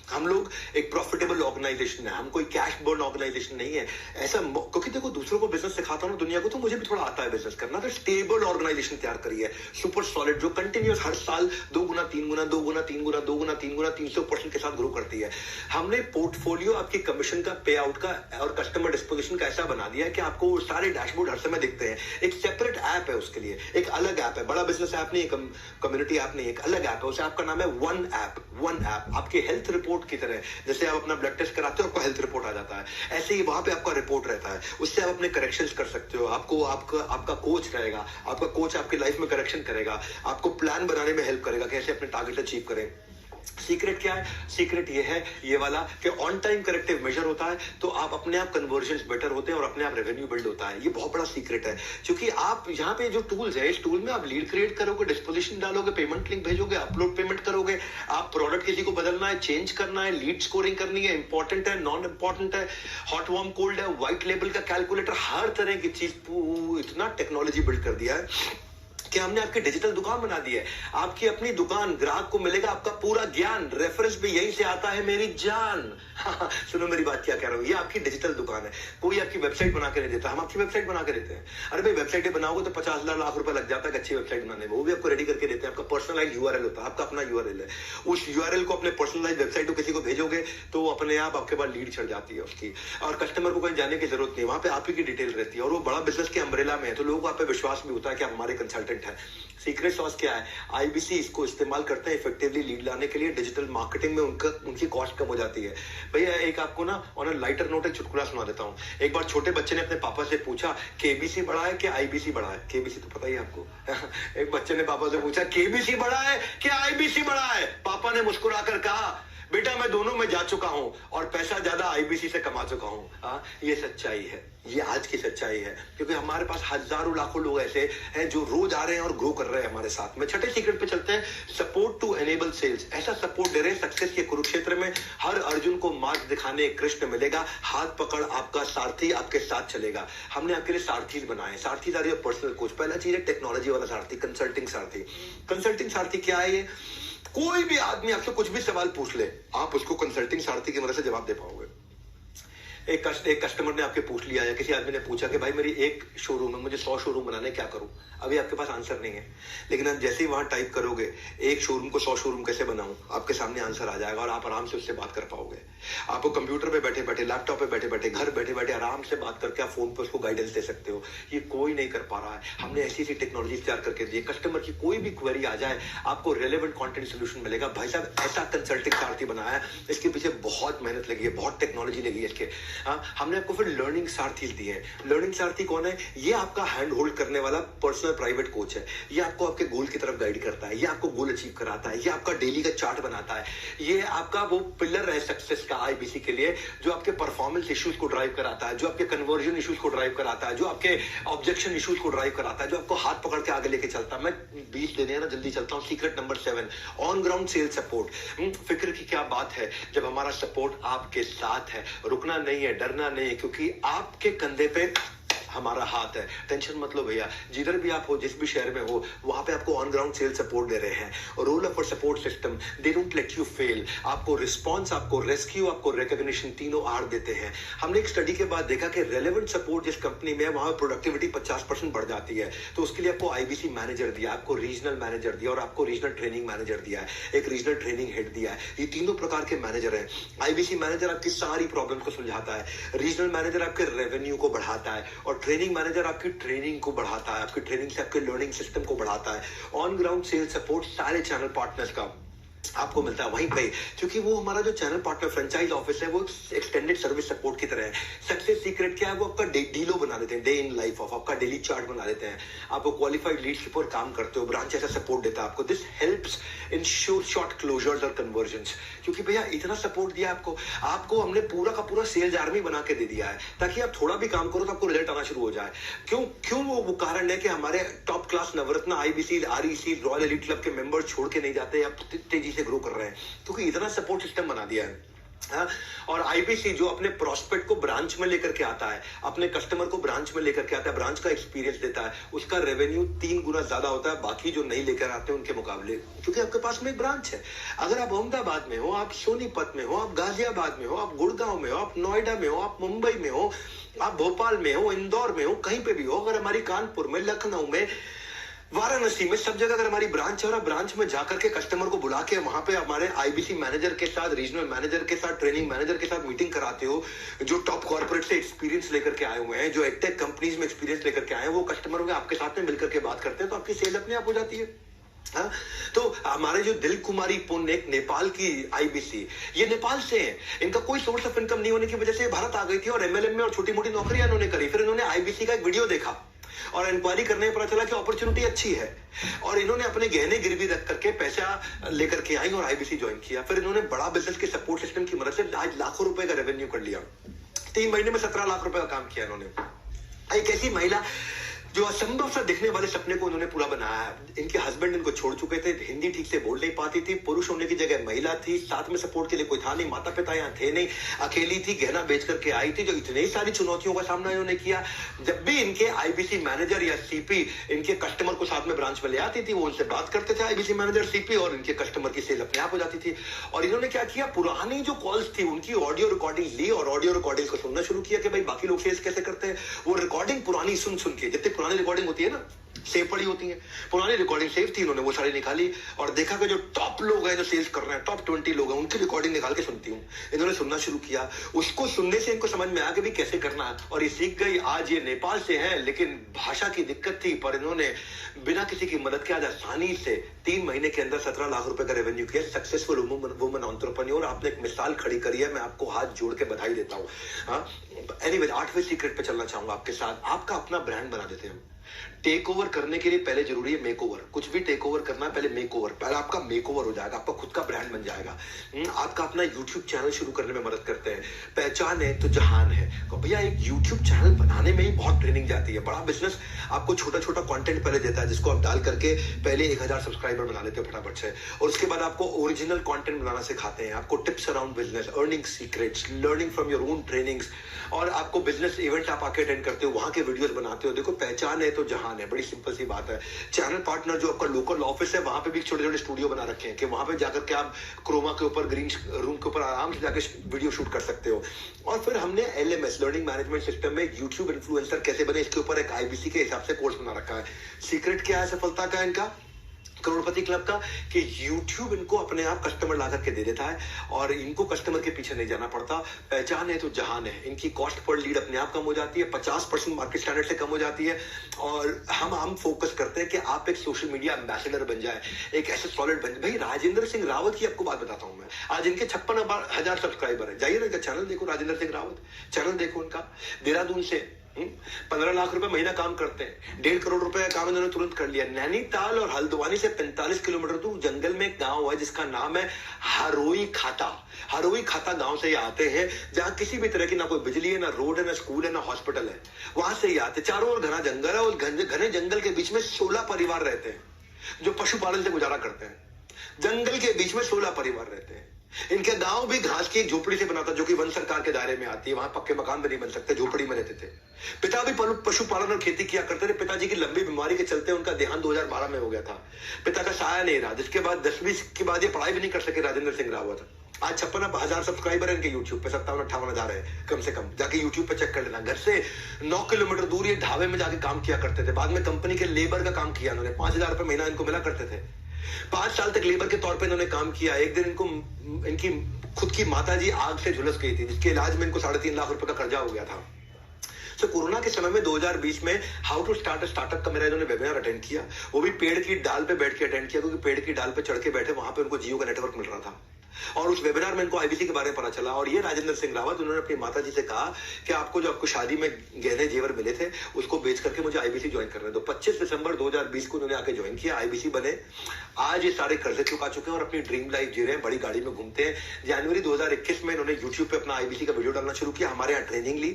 हम लोग एक प्रॉफिटेबल ऑर्गेनाइजेशन है, हम कोई कैश बर्न ऑर्गेनाइजेशन नहीं है ऐसा। क्योंकि देखो, दूसरों को बिजनेस सिखाता हूं ना दुनिया को, तो मुझे भी थोड़ा आता है बिजनेस करना। तो स्टेबल ऑर्गेनाइजेशन तैयार करी है, सुपर सॉलिड, जो कंटिन्यूस हर साल 2 गुना 3 गुना 2 गुना 3 गुना 2 गुना 3 गुना 300% के साथ ग्रो करती है। हमने पोर्टफोलियो आपकी कमीशन का, पे आउट का और कस्टमर डिस्पोजिशन का ऐसा बना दिया है कि आपको सारे डैशबोर्ड हर समय दिखते हैं। एक सेपरेट ऐप है उसके लिए, एक अलग ऐप है, बड़ा बिजनेस ऐप नहीं, कम्युनिटी ऐप नहीं, एक अलग ऐप है, उसे आपका नाम है वन ऐप। वन ऐप आपकी हेल्थ रिपोर्ट की तरह, जैसे आप अपना ब्लड टेस्ट कराते हो आपको हेल्थ रिपोर्ट आ जाता है, ऐसे ही वहां पे आपका रिपोर्ट रहता है, उससे आप अपने करेक्शंस कर सकते हो। आपको आपका कोच रहेगा, आपका कोच आपकी लाइफ में करेक्शन करेगा, आपको प्लान बनाने में हेल्प करेगा, कैसे अपने टारगेट अचीव करें। सीक्रेट क्या है? सीक्रेट ये है, ये वाला, कि ऑन टाइम करेक्टिव मेजर होता है, तो आप अपने आप कन्वर्जन्स बेटर होते हैं और अपने आप रेवेन्यू बिल्ड होता है। ये बहुत बड़ा सीक्रेट है, क्योंकि आप यहाँ पे जो टूल्स है, इस टूल में आप लीड क्रिएट करोगे, डिस्पोजिशन डालोगे, पेमेंट लिंक भेजोगे, अपलोड पेमेंट करोगे, आप प्रोडक्ट किसी को बदलना है, चेंज करना है, लीड स्कोरिंग करनी है, इंपॉर्टेंट है, नॉन इंपॉर्टेंट है, हॉट वार्म कोल्ड है, व्हाइट लेबल का कैलकुलेटर, हर तरह की चीज, इतना टेक्नोलॉजी बिल्ड कर दिया है कि हमने आपकी डिजिटल दुकान बना दी है। आपकी अपनी दुकान, ग्राहक को मिलेगा आपका पूरा ज्ञान, रेफरेंस भी यहीं से आता है मेरी जान। सुनो मेरी बात क्या कह रहा हूं, ये आपकी डिजिटल दुकान है। कोई आपकी वेबसाइट बना के नहीं देता, हम आपकी वेबसाइट बना के देते हैं। अरे भाई, वेबसाइट बनाओगे तो 50,000 लाख रुपए लग जाता है अच्छी वेबसाइट बनाने में, वो भी आपको रेडी करके देते हैं। आपका पर्सनलाइज यूआरएल होता है, आपका अपना यूआरएल है, उस यूआरएल को अपने पर्सनलाइज वेबसाइट को किसी को भेजोगे तो वो अपने आप आपके पास लीड चढ़ जाती है उसकी, और कस्टमर को कहीं जाने की जरूरत नहीं, वहां पे आप ही की डिटेल रहती है, और वो बड़ा बिजनेस के अम्ब्रेला में है, तो लोगों को आप पे विश्वास भी होता है कि आप हमारे कंसल्टेंट हैं। सीक्रेट सॉस क्या है? आईबीसी इसको इस्तेमाल करते हैं इफेक्टिवली लीड लाने के लिए। डिजिटल मार्केटिंग में उनकी कॉस्ट कम हो जाती है। भैया एक आपको ना ऑन अ लाइटर नोट एक चुटकुला सुना देता हूँ। एक बार छोटे बच्चे ने अपने पापा से पूछा, केबीसी बड़ा है क्या आईबीसी बड़ा है? केबीसी तो पता ही है आपको। एक बच्चे ने पापा से पूछा, केबीसी बड़ा है क्या आईबीसी बड़ा है? पापा ने मुस्कुराकर कहा, बेटा मैं दोनों में जा चुका हूं और पैसा ज्यादा आईबीसी से कमा चुका हूं। हाँ, ये सच्चाई है, ये आज की सच्चाई है, क्योंकि हमारे पास हजारों लाखों लोग ऐसे हैं जो रोज आ रहे हैं और ग्रो कर रहे हैं हमारे साथ में। छठे सीक्रेट पे चलते हैं, सपोर्ट टू एनेबल सेल्स। ऐसा सपोर्ट दे रहे हैं सक्सेस के कुरुक्षेत्र में हर अर्जुन को मार्ग दिखाने कृष्ण मिलेगा, हाथ पकड़ आपका सारथी आपके साथ चलेगा। हमने आपके लिए सारथी बनाए, सारथी आर योर पर्सनल कोच। पहला चीज है टेक्नोलॉजी वाला सारथी, कंसल्टिंग सारथी। कंसल्टिंग सारथी क्या है? ये कोई भी आदमी आपसे कुछ भी सवाल पूछ ले, आप उसको कंसल्टिंग सारथी की मदद से जवाब दे पाओगे। एक कस्टमर ने आपके पूछ लिया, या किसी आदमी ने पूछा कि भाई मेरी एक शोरूम है, मुझे 100 शोरूम बनाने, क्या करूं? अभी आपके पास आंसर नहीं है, लेकिन आप जैसे ही वहां टाइप करोगे एक शोरूम को 100 शोरूम कैसे बनाऊं, आपके सामने आंसर आ जाएगा और आप आराम से उससे बात कर पाओगे। आपको कंप्यूटर पे बैठे बैठे, लैपटॉप पे बैठे बैठे, घर बैठे बैठे आराम से बात करके आप फोन पे उसको गाइडेंस दे सकते हो। ये कोई नहीं कर पा रहा है। हमने ऐसी ऐसी टेक्नोलॉजी तैयार करके दी, कस्टमर की कोई भी क्वेरी आ जाए आपको रेलेवेंट कंटेंट सोल्यूशन मिलेगा। भाई साहब ऐसा कंसल्टिंग सारथी बनाया है, इसके पीछे बहुत मेहनत लगी है, बहुत टेक्नोलॉजी लगी है इसके। हाँ, हमने आपको फिर लर्निंग सारथी दिए हैं। लर्निंग सारथी कौन है? ये आपका हैंड होल्ड करने वाला पर्सनल प्राइवेट कोच है। ये आपको आपके गोल की तरफ गाइड करता है, ये आपको गोल अचीव कराता है, ये आपका डेली का चार्ट बनाता है, ये आपका वो पिलर है सक्सेस का आईबीसी के लिए, जो आपके परफॉर्मेंस इश्यूज को ड्राइव कराता है, जो आपके कन्वर्जन इश्यूज को ड्राइव कराता है, जो आपके ऑब्जेक्शन इश्यूज को ड्राइव कराता है, जो आपको हाथ पकड़ के आगे लेके चलता है। मैं 20 देने हैं ना, जल्दी चलता हूं। Secret number 7, on ground sales support. फिक्र की क्या बात है जब हमारा सपोर्ट आपके साथ है। रुकना नहीं है, डरना नहीं है, क्योंकि आपके कंधे पे हमारा हाथ है। टेंशन मत लो भैया, जिधर भी आप हो, जिस भी शहर में हो, वहां पे आपको ऑन ग्राउंड सेल सपोर्ट दे रहे हैं। Role of support system, they don't let you fail. आपको रिस्पांस, आपको रेस्क्यू, आपको रिकॉग्निशन, तीनों आर देते हैं। हमने एक स्टडी के बाद देखा कि रेलेवेंट सपोर्ट जिस कंपनी में है वहां प्रोडक्टिविटी 50% बढ़ जाती है। तो उसके लिए आपको आईबीसी मैनेजर दिया, आपको रीजनल मैनेजर दिया और आपको रीजनल ट्रेनिंग मैनेजर दिया है, एक रीजनल ट्रेनिंग हेड दिया है। ये तीनों प्रकार के मैनेजर हैं। आईबीसी मैनेजर आपकी सारी प्रॉब्लम को सुलझाता है, रीजनल मैनेजर आपके रेवेन्यू को बढ़ाता है और ट्रेनिंग मैनेजर आपकी ट्रेनिंग को बढ़ाता है, आपकी ट्रेनिंग से आपके लर्निंग सिस्टम को बढ़ाता है। ऑन ग्राउंड सेल्स सपोर्ट सारे चैनल पार्टनर्स का आपको मिलता है वहीं पे, क्योंकि वो हमारा जो चैनल पार्टनर फ्रेंचाइज ऑफिस है वो एक्सटेंडेड सर्विस सपोर्ट की तरह है। सक्सेस सीक्रेट क्या है? वो आपका डीलो बना देते हैं, डे इन लाइफ ऑफ, आपका डेली चार्ट बना देते हैं। आपको क्वालिफाइड लीडशिप और काम करते हो, ब्रांच ऐसा सपोर्ट देता है आपको। This helps in short closures और कन्वर्जन्स। क्योंकि भैया इतना सपोर्ट दिया आपको हमने पूरा का पूरा सेल्स आर्मी बना के दे दिया है, ताकि आप थोड़ा भी काम करो तो आपको रिजल्ट आना शुरू हो जाए। क्यों वो कारण है कि हमारे top class Navratna, IBC, REC, royal elite club के मेंबर छोड़ के नहीं जाते, आप तेजी से ग्रो कर रहे हैं, क्योंकि इतना सपोर्ट सिस्टम बना दिया है। और आईबीसी जो अपने प्रोस्पेक्ट को ब्रांच में लेकर के आता है, अपने कस्टमर को ब्रांच में लेकर के आता है, ब्रांच का एक्सपीरियंस देता है, उसका रेवेन्यू 3 गुना ज्यादा होता है बाकी जो नहीं लेकर आते हैं उनके मुकाबले, क्योंकि आपके पास में एक ब्रांच है। अगर आप अहमदाबाद में हो, आप सोनीपत में हो, आप गाजियाबाद में हो, आप गुड़गांव में हो, आप नोएडा में हो, आप मुंबई में हो, आप भोपाल में हो, इंदौर में हो, कहीं पे भी हो, अगर हमारी कानपुर में, लखनऊ में, वाराणसी में, सब जगह अगर हमारी ब्रांच है और आप ब्रांच में जाकर के कस्टमर को बुला के वहां पे हमारे आईबीसी मैनेजर के साथ, रीजनल मैनेजर के साथ, ट्रेनिंग मैनेजर के साथ मीटिंग कराते हो, जो टॉप कॉर्पोरेट से एक्सपीरियंस लेकर के आए हुए हैं, जो एडटेक कंपनीज में एक्सपीरियंस लेकर के आए हैं, वो कस्टमरों के आपके साथ में मिलकर के बात करते हैं, तो आपकी सेल अपने आप हो जाती है। हाँ? तो हमारे जो दिल कुमारी पुन, एक नेपाल की आईबीसी, ये नेपाल से है, इनका कोई सोर्स ऑफ इनकम नहीं होने की वजह से भारत आ गई थी और एमएलएम में और छोटी मोटी नौकरियां इन्होंने करी। फिर इन्होंने आईबीसी का एक वीडियो देखा और इंक्वायरी करने पर पता चला कि अपॉर्चुनिटी अच्छी है, और इन्होंने अपने गहने गिरवी रख करके पैसा लेकर के आई और आईबीसी ज्वाइन किया। फिर इन्होंने बड़ा बिजनेस के सपोर्ट सिस्टम की मदद से आज लाखों रुपए का रेवेन्यू कर लिया। 3 महीने में 17 लाख रुपए का काम किया इन्होंने। एक ऐसी महिला जो असंभव सा दिखने वाले सपने को उन्होंने पूरा बनाया है। इनके हस्बैंड इनको छोड़ चुके थे, हिंदी ठीक से बोल नहीं पाती थी, पुरुष होने की जगह महिला थी, साथ में सपोर्ट के लिए कोई था नहीं, माता पिता यहाँ थे नहीं, अकेली थी, गहना बेच करके आई थी। जो इतनी सारी चुनौतियों का सामना इन्होंने किया, जब भी इनके आईबीसी मैनेजर या सीपी इनके कस्टमर को साथ में ब्रांच में ले आती थी, वो उनसे बात करते थे आईबीसी मैनेजर, सीपी, और इनके कस्टमर की सेल अपने आप हो जाती थी। और इन्होंने क्या किया, पुरानी जो कॉल्स थी उनकी ऑडियो रिकॉर्डिंग ली और ऑडियो रिकॉर्डिंग को सुनना शुरू किया कि भाई बाकी लोग सेल्स कैसे करते हैं। वो रिकॉर्डिंग पुरानी सुन के, जितनी पुरानी रिकॉर्डिंग होती है ना, सेव पड़ी होती है, पुरानी रिकॉर्डिंग सेव थी, इन्होंने वो सारी निकाली और देखा कि जो टॉप लोग हैं, जो सेल्स कर रहे हैं, टॉप 20 लोग हैं, उनकी रिकॉर्डिंग निकाल के सुनती हूँ। इन्होंने सुनना शुरू किया, उसको सुनने से इनको समझ में आया कि भी कैसे करना है, और ये सीख गई। आज ये नेपाल से है, लेकिन भाषा की दिक्कत थी, पर इन्होंने बिना किसी की मदद के आज आसानी से 3 महीने के अंदर 17 लाख रुपए का रेवेन्यू किया। सक्सेसफुल वुमन एंटरप्रेन्योर, आपने एक मिसाल खड़ी करी है, मैं आपको हाथ जोड़ के बधाई देता हूँ। एनीवेज, 8वें सीक्रेट पे चलना चाहूंगा आपके साथ। आपका अपना ब्रांड बना देते हैं हम। टेक ओवर करने के लिए पहले जरूरी है मेक ओवर। कुछ भी टेक ओवर करना है पहले मेक ओवर, पहले आपका मेक ओवर हो जाएगा, आपका खुद का ब्रांड बन जाएगा। आपका अपना यूट्यूब चैनल शुरू करने में मदद करते हैं। पहचान है तो जहान है। तो भैया एक यूट्यूब चैनल बनाने में ही बहुत ट्रेनिंग जाती है। बड़ा बिजनेस आपको छोटा छोटा कंटेंट पहले देता है, जिसको आप डाल करके पहले 1000 सब्सक्राइबर बना लेते हो फटाफट से, और उसके बाद आपको ओरिजिनल कंटेंट बनाना सिखाते हैं, आपको tips around business, earning secrets, learning from your own trainings, और आपको बिजनेस इवेंट आप आके अटेंड करते हो, वहां के वीडियोस बनाते हो। देखो पहचान है तो जहान है, बड़ी सिंपल सी बात है। चैनल पार्टनर जो आपका लोकल ऑफिस है, वहां पे भी छोटे छोटे स्टूडियो बना रखे हैं कि वहां पे जाकर के आप क्रोमा के ऊपर, ग्रीन रूम के ऊपर आराम से जाकर वीडियो शूट कर सकते हो। और फिर हमने LMS, लर्निंग मैनेजमेंट सिस्टम में यूट्यूब इन्फ्लुएंसर कैसे बने, इसके ऊपर एक IBC के हिसाब से कोर्स बना रखा है। सीक्रेट क्या है सफलता का इनका, करोड़पति क्लब का, कि YouTube इनको अपने आप कस्टमर ला करके दे देता है और इनको कस्टमर के पीछे नहीं जाना पड़ता। पहचान है तो जहान है। इनकी कॉस्ट पर लीड अपने आप कम हो जाती है, 50% मार्केट स्टैंडर्ड से कम हो जाती है। और हम फोकस करते हैं कि आप एक सोशल मीडिया एम्बेसडर बन जाए, एक ऐसे सॉलिड बन जाए। भाई राजेंद्र सिंह रावत की आपको बात बताता हूं मैं, आज इनके 56,000 सब्सक्राइबर है। जाइए ना चैनल देखो, राजेंद्र सिंह रावत चैनल देखो उनका। देहरादून से 15 लाख रुपए महीना काम करते हैं, 1.5 करोड़ रुपए का काम इन्होंने तुरंत कर लिया। नैनीताल और हल्द्वानी से 45 किलोमीटर दूर जंगल में एक गांव है जिसका नाम है हरोई खाता। हरोई खाता गांव से ये आते हैं, जहां किसी भी तरह की ना कोई बिजली है, ना रोड है, ना स्कूल है, ना हॉस्पिटल है। वहां से ये आते, चारों ओर घना जंगल है, और घने जंगल के बीच में 16 परिवार रहते हैं जो पशुपालन से गुजारा करते हैं। जंगल के बीच में 16 परिवार रहते हैं। इनके गांव भी घास की एक झोपड़ी से बना था, जो कि वन सरकार के दायरे में आती है। वहां पक्के मकान भी नहीं बन सकते, झोपड़ी में रहते थे। पिता भी पशुपालन और खेती किया करते थे। पिताजी की लंबी बीमारी के चलते उनका देहांत 2012 में हो गया था। पिता का साया नहीं रहा, जिसके बाद 10वीं के बाद ये पढ़ाई भी नहीं कर सके राजेंद्र सिंह रावत। आज 56,000 सब्सक्राइबर है इनके यूट्यूब पे, 57-58 है कम से कम। जाके यूट्यूब पे चेक कर लेना। घर से 9 किलोमीटर दूर ये ढाबे में जाके काम किया करते थे। बाद में कंपनी के लेबर का काम किया इन्होंने, 5,000 रुपए महीना इनको मिला करते थे। 5 साल तक लेबर के तौर पे इन्होंने काम किया। एक दिन इनको इनकी खुद की माताजी आग से झुलस गई थी, जिसके इलाज में इनको 3.5 लाख रुपए का कर्जा हो गया था। तो कोरोना के समय में 2020 में हाउ टू स्टार्ट स्टार्टअप का मेरा इन्होंने वेबिनार अटेंड किया। वो भी पेड़ की डाल पे बैठ के अटेंड किया, क्योंकि पेड़ की डाल पे चढ़ के बैठे, वहां पे उनको जियो का नेटवर्क मिल रहा था। और उस वेबिनार में इनको IBC के बारे में पता चला। और ये राजेंद्र सिंह रावत, उन्होंने अपनी माता जी से कहा कि आपको जो आपको शादी में गहने जेवर मिले थे, उसको बेच करके मुझे IBC ज्वाइन करने दो। 25 दिसंबर 2020 को उन्होंने आके ज्वाइन किया, IBC बने। आज ये सारे कर्जे चुका चुके हैं और अपनी ड्रीम लाइफ जी रहे हैं, बड़ी गाड़ी में घूमते हैं। जनवरी 2021 में इन्होंने यूट्यूब पे अपना IBC का वीडियो डालना शुरू किया। हमारे यहाँ ट्रेनिंग ली,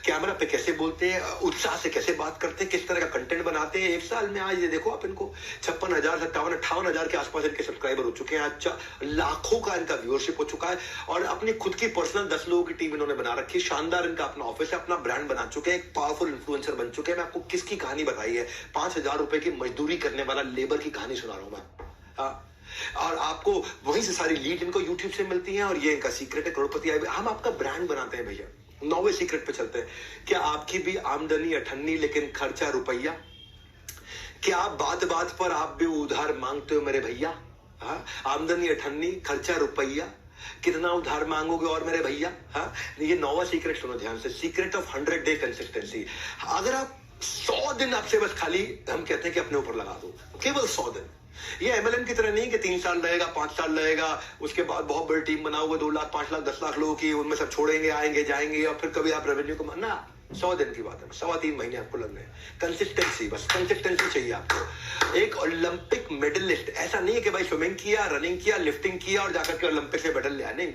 कैमरा पे कैसे बोलते हैं, उत्साह से कैसे बात करते हैं, किस तरह का कंटेंट बनाते हैं। 1 साल में आज ये देखो आप, इनको 56,000 से 58,000 के आसपास इनके सब्सक्राइबर हो चुके हैं। आज लाखों का इनका व्यूअरशिप हो चुका है। और अपनी खुद की पर्सनल 10 लोगों की टीम इन्होंने बना रखी है। शानदार इनका अपना ऑफिस है, अपना ब्रांड बना चुके हैं, एक पावरफुल इन्फ्लुएंसर बन चुके हैं। मैं आपको किसकी कहानी बताई है, 5,000 रुपए की मजदूरी करने वाला लेबर की कहानी सुना रहा हूं मैं। और आपको वहीं से सारी लीड इनको यूट्यूब से मिलती है। और ये इनका सीक्रेट है, करोड़पति हम आपका ब्रांड बनाते हैं भैया। 9वें सीक्रेट पे चलते हैं। क्या आपकी भी आमदनी अठन्नी लेकिन खर्चा रुपया? क्या आप बात बात पर आप भी उधार मांगते हो मेरे भैया? आमदनी अठन्नी, खर्चा रुपया, कितना उधार मांगोगे और मेरे भैया? ये 9वां सीक्रेट सुनो ध्यान से, सीक्रेट ऑफ 100 डे कंसिस्टेंसी। अगर आप 100 दिन आपसे बस खाली, हम कहते हैं कि अपने ऊपर लगा दो, केवल 100 दिन। ये MLM की तरह नहीं कि 3 साल रहेगा, 5 साल रहेगा, उसके बाद बहुत बड़ी टीम बनाओगे, 2 लाख 5 लाख 10 लाख लोगों की, उनमें सब छोड़ेंगे, आएंगे जाएंगे, और फिर कभी आप रेवेन्यू को ना। 100 दिन की बात है, 3.25 महीने आपको लगने हैं। कंसिस्टेंसी, बस कंसिस्टेंसी चाहिए आपको। एक ओलंपिक मेडलिस्ट ऐसा नहीं है कि भाई स्विमिंग किया, रनिंग किया, लिफ्टिंग किया और जाकर के ओलंपिक से मेडल ले आए। नहीं,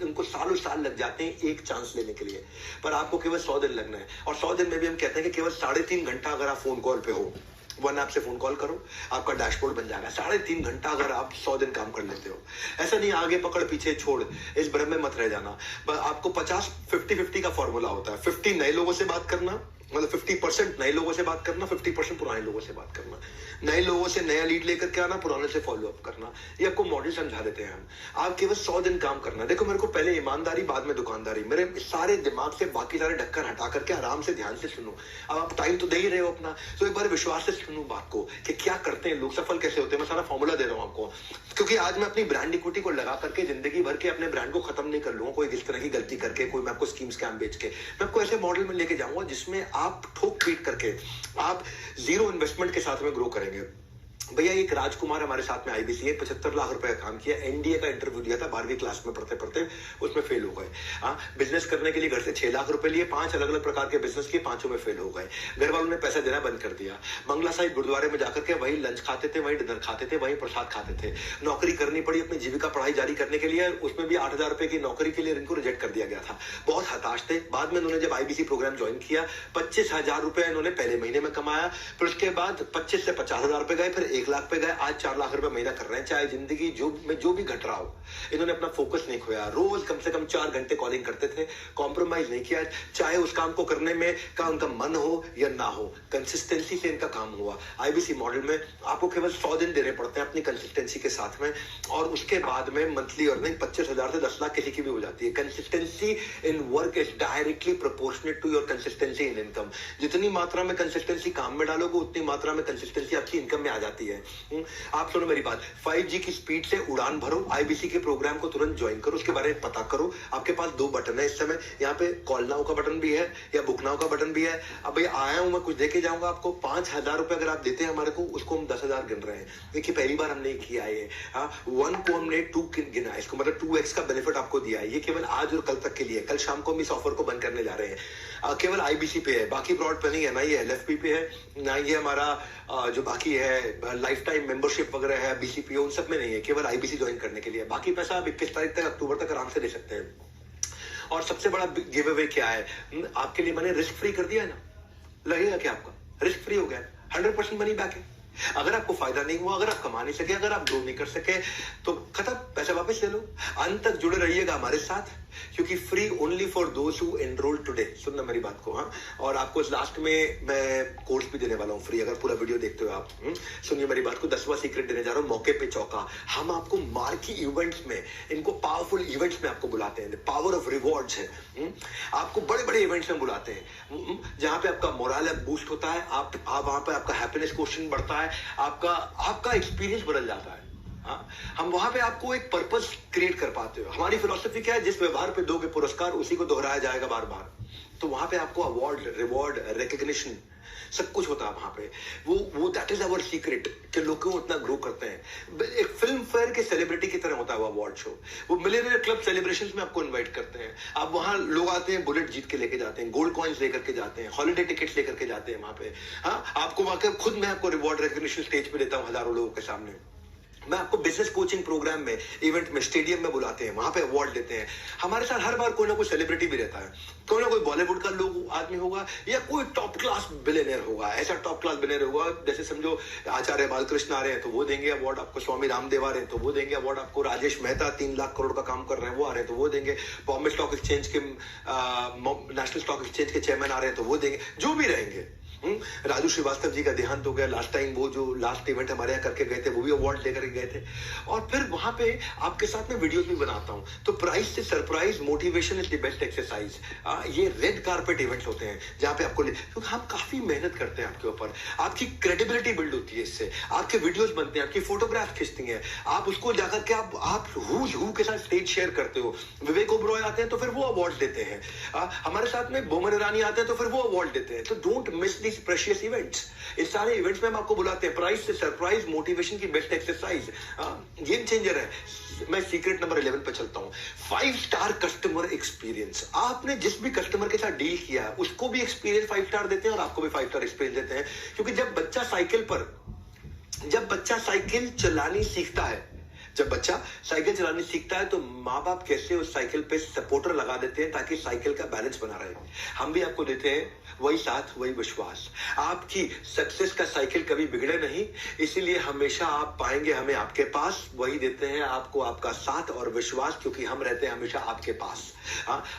इनको सालों साल लग जाते हैं एक चांस लेने के लिए, पर आपको केवल 100 दिन लगना है। और 100 दिन में भी हम कहते हैं कि केवल 3.5 घंटा अगर आप फोन कॉल पे हो, 1 ऐप से फोन कॉल करो, आपका डैशबोर्ड बन जाएगा। 3.5 घंटा अगर आप 100 दिन काम कर लेते हो। ऐसा नहीं आगे पकड़ पीछे छोड़, इस भ्रम में मत रह जाना। आपको 50-50 का फॉर्मूला होता है। 50 नए लोगों से बात करना, मतलब 50% नए लोगों से बात करना, 50% पुराने लोगों से बात करना। नए लोगों से नया लीड लेकर के आना, पुराने से फॉलो अप करना। ये आपको मॉडल समझा देते हैं हम। आप केवल 100 दिन काम करना। देखो, मेरे को पहले ईमानदारी, बाद में दुकानदारी। मेरे सारे दिमाग से बाकी सारे ढक्कन हटा करके आराम से ध्यान से सुनो। अब आप टाइम तो दे ही रहे हो अपना, तो एक बार विश्वास से सुनो बात को कि क्या करते हैं लोग, सफल कैसे होते हैं। मैं सारा फॉर्मूला दे रहा हूं आपको, क्योंकि आज मैं अपनी ब्रांड इक्विटी को लगा करके जिंदगी भर के अपने ब्रांड को खत्म नहीं कर लूंगा कोई इस तरह की गलती करके, कोई मैं आपको स्कीम स्कैम बेच के। मैं आपको ऐसे मॉडल में लेके जाऊंगा जिसमें आप ठोक पीट करके आप 0 इन्वेस्टमेंट के साथ में ग्रो करेंगे। भैया एक राजकुमार हमारे साथ में आईबीसी है, 75 लाख रुपए का काम किया, एनडीए का इंटरव्यू दिया था 12वीं क्लास में पढ़ते पढ़ते, उसमें फेल हो गए। हाँ, बिजनेस करने के लिए घर से 6 लाख रुपए लिए, 5 अलग अलग प्रकार के बिजनेस किए, 5 में फेल हो गए। घर वालों ने पैसा देना बंद कर दिया। बंगला साहिब गुरुद्वारे में जाकर के वही लंच खाते थे, वही डिनर खाते थे, वही प्रसाद खाते थे। नौकरी करनी पड़ी अपनी जीविका पढ़ाई जारी करने के लिए, उसमें भी 8,000 रुपए की नौकरी के लिए इनको रिजेक्ट कर दिया गया था। बहुत हताश थे। बाद में इन्होंने जब आईबीसी प्रोग्राम ज्वाइन किया, 25,000 रुपए इन्होंने पहले महीने में कमाया, फिर उसके बाद 25 से 50,000 रुपए गए, फिर 1 लाख पे गए, आज 4 लाख रुपए महीना कर रहे हैं। चाहे जिंदगी जो भी घट रहा हो, इन्होंने अपना फोकस नहीं खोया। रोज कम से कम 4 घंटे कॉलिंग करते थे, कॉम्प्रोमाइज नहीं किया, चाहे उस काम को करने में का उनका मन हो या ना हो, कंसिस्टेंसी से इनका काम हुआ। आईबीसी मॉडल में आपको केवल 100 दिन देने पड़ते हैं अपनी कंसिस्टेंसी के साथ में, और उसके बाद में मंथली अर्निंग 25,000 से 10 लाख किसी की भी हो जाती है। Consistency in work is directly proportionate to your consistency in income. जितनी मात्रा में कंसिस्टेंसी काम में डालोगे, उतनी मात्रा में कंसिस्टेंसी आपकी इनकम में आ जाती है। आप सुनो मेरी बात, 5G की स्पीड से उड़ान भरो, आईबीसी के प्रोग्राम को तुरंत ज्वाइन करो, उसके बारे में पता करो। आपके पास 2 बटन है इस समय, यहाँ पे कॉल नाउ का बटन भी है या बुक नाउ का बटन भी है। अब भैया आया हूं मैं, कुछ देके जाऊंगा आपको। 5,000 रुपए अगर आप देते हैं हमारे को, उसको हम 10,000 गिन रहे हैं। देखिए पहली बार हमने किया है। 1 को हमने 2 गिना, इसको मतलब 2x का बेनिफिट आपको दिया है। ये केवल आज और कल तक के लिए, कल शाम को हम इस ऑफर को बंद करने जा रहे हैं। केवल आईबीसी पे है, बाकी ब्रॉड पे नहीं है, ना ये एलएफपी पे है, ना ये हमारा जो बाकी है लाइफ टाइम मेंबरशिप वगैरह है, बीसीपी उन सब में नहीं है, केवल आईबीसी ज्वाइन करने के लिए। बाकी पैसा आप 21 तारीख तक, अक्टूबर तक आराम से ले सकते हैं। और सबसे बड़ा गिव अवे क्या है आपके लिए, मैंने रिस्क फ्री कर दिया है ना। लगेगा क्या आपका रिस्क फ्री हो गया, 100% मनी बैक है। अगर आपको फायदा नहीं हुआ, अगर आप कमा नहीं सके, अगर आप ग्रो नहीं कर सके, तो खत्म, पैसा वापस ले लो। अंत तक जुड़े रहिएगा हमारे साथ, क्योंकि free only for those who enrol today. सुनना मेरी बात को। हाँ, और आपको लास्ट में मैं कोर्स भी देने वाला हूँ फ्री, अगर पूरा वीडियो देखते हो आप। सुनिए मेरी बात को, 10वां सीक्रेट देने जा रहा हूँ, मौके पे चौका। हम आपको मार्की इवेंट्स में, इनको पावरफुल इवेंट्स में आपको बुलाते हैं, पावर ऑफ रिवॉर्ड्स है। आपको बड़े बड़े इवेंट्स में बुलाते हैं, जहां पे आपका मोरल बूस्ट होता है, आप वहां पे आपका हैप्पीनेस क्वेश्चन बढ़ता है, आपका एक्सपीरियंस बदल जाता है। हम वहां पे आपको एक पर्पस क्रिएट कर पाते हो। हमारी फिलॉसफी क्या है, जिस व्यवहार पे दोगे पुरस्कार, उसी को दोहराया जाएगा बार बार। तो वहां पे आपको अवार्ड, रिवॉर्ड, रिकग्निशन सब कुछ होता है वहां पे। वो दैट इज अवर सीक्रेट कि लोग क्यों इतना ग्रो करते हैं। एक फिल्म फेयर के सेलिब्रिटी की तरह होता है वो अवार्ड शो। वो मिलियनेयर क्लब सेलिब्रेशंस में आपको इनवाइट करते हैं। आप वहां लोग आते हैं, बुलेट जीत के लेके जाते हैं, गोल्ड कॉइन्स लेकर के जाते हैं, हॉलिडे टिकट्स लेकर के जाते हैं वहां पे। हाँ, आपको वहां खुद मैं आपको रिवॉर्ड रिकग्निशन स्टेज पे देता हूँ हजारों लोगों के सामने। मैं आपको बिजनेस कोचिंग प्रोग्राम में, इवेंट में, स्टेडियम में बुलाते हैं, वहां पे अवार्ड देते हैं। हमारे साथ हर बार कोई ना कोई सेलिब्रिटी भी रहता है, कोई ना कोई बॉलीवुड का लोग आदमी होगा, या कोई टॉप क्लास बिलियनर होगा। ऐसा टॉप क्लास बिलियनर होगा, जैसे समझो आचार्य बालकृष्ण आ रहे हैं तो वो देंगे अवार्ड आपको, स्वामी रामदेव आ रहे हैं तो वो देंगे अवार्ड आपको, राजेश मेहता 3 लाख करोड़ का काम कर रहे हैं वो आ रहे हैं तो वो देंगे, बॉम्बे स्टॉक एक्सचेंज के नेशनल स्टॉक एक्सचेंज के चेयरमैन आ रहे हैं तो वो देंगे, जो भी रहेंगे। राजू श्रीवास्तव जी का देहांत हो गया लास्ट टाइम, वो जो लास्ट इवेंट हमारे यहाँ करके गए थे, वो भी अवार्ड लेकर गए थे। और फिर वहां पे आपके साथ में वीडियोस भी बनाता हूं। तो प्राइस से surprise, motivation is the best exercise. ये रेड कारपेट इवेंट्स होते हैं जहां पे आपको, क्योंकि हम काफी मेहनत करते हैं आपके ऊपर, आपकी क्रेडिबिलिटी बिल्ड होती है इससे, आपके वीडियोस बनते हैं, आपकी फोटोग्राफ खींचती हैं, आप उसको जाकर के आप हु के साथ स्टेज शेयर करते हो। विवेक ओबरॉय आते हैं तो फिर वो अवार्ड देते हैं, हमारे साथ में बोमन ईरानी आते हैं तो फिर वो अवार्ड देते हैं। तो डोंट मिस प्रेशियस इवेंट्स। इस सारे इवेंट्स में हम आपको बुलाते हैं, प्राइस से सरप्राइज, मोटिवेशन की बेस्ट एक्सरसाइज, गेम चेंजर है। मैं सीक्रेट नंबर 11 पे चलता हूं, 5 स्टार कस्टमर एक्सपीरियंस। आपने जिस भी कस्टमर के साथ डील किया है उसको भी एक्सपीरियंस 5 स्टार देते हैं और आपको भी 5 स्टार एक्सपीरियंस देते हैं। क्योंकि जब बच्चा साइकिल चलानी सीखता है, जब बच्चा साइकिल चलानी सीखता है तो माँ बाप कैसे उस साइकिल पे सपोर्टर लगा देते हैं ताकि साइकिल का बैलेंस बना रहे। हम भी आपको देते हैं वही साथ, वही विश्वास। आपकी सक्सेस का साइकिल कभी बिगड़े नहीं, इसीलिए हमेशा आप पाएंगे हमें आपके पास। वही देते हैं आपको आपका साथ और विश्वास, क्योंकि हम रहते हैं हमेशा आपके पास।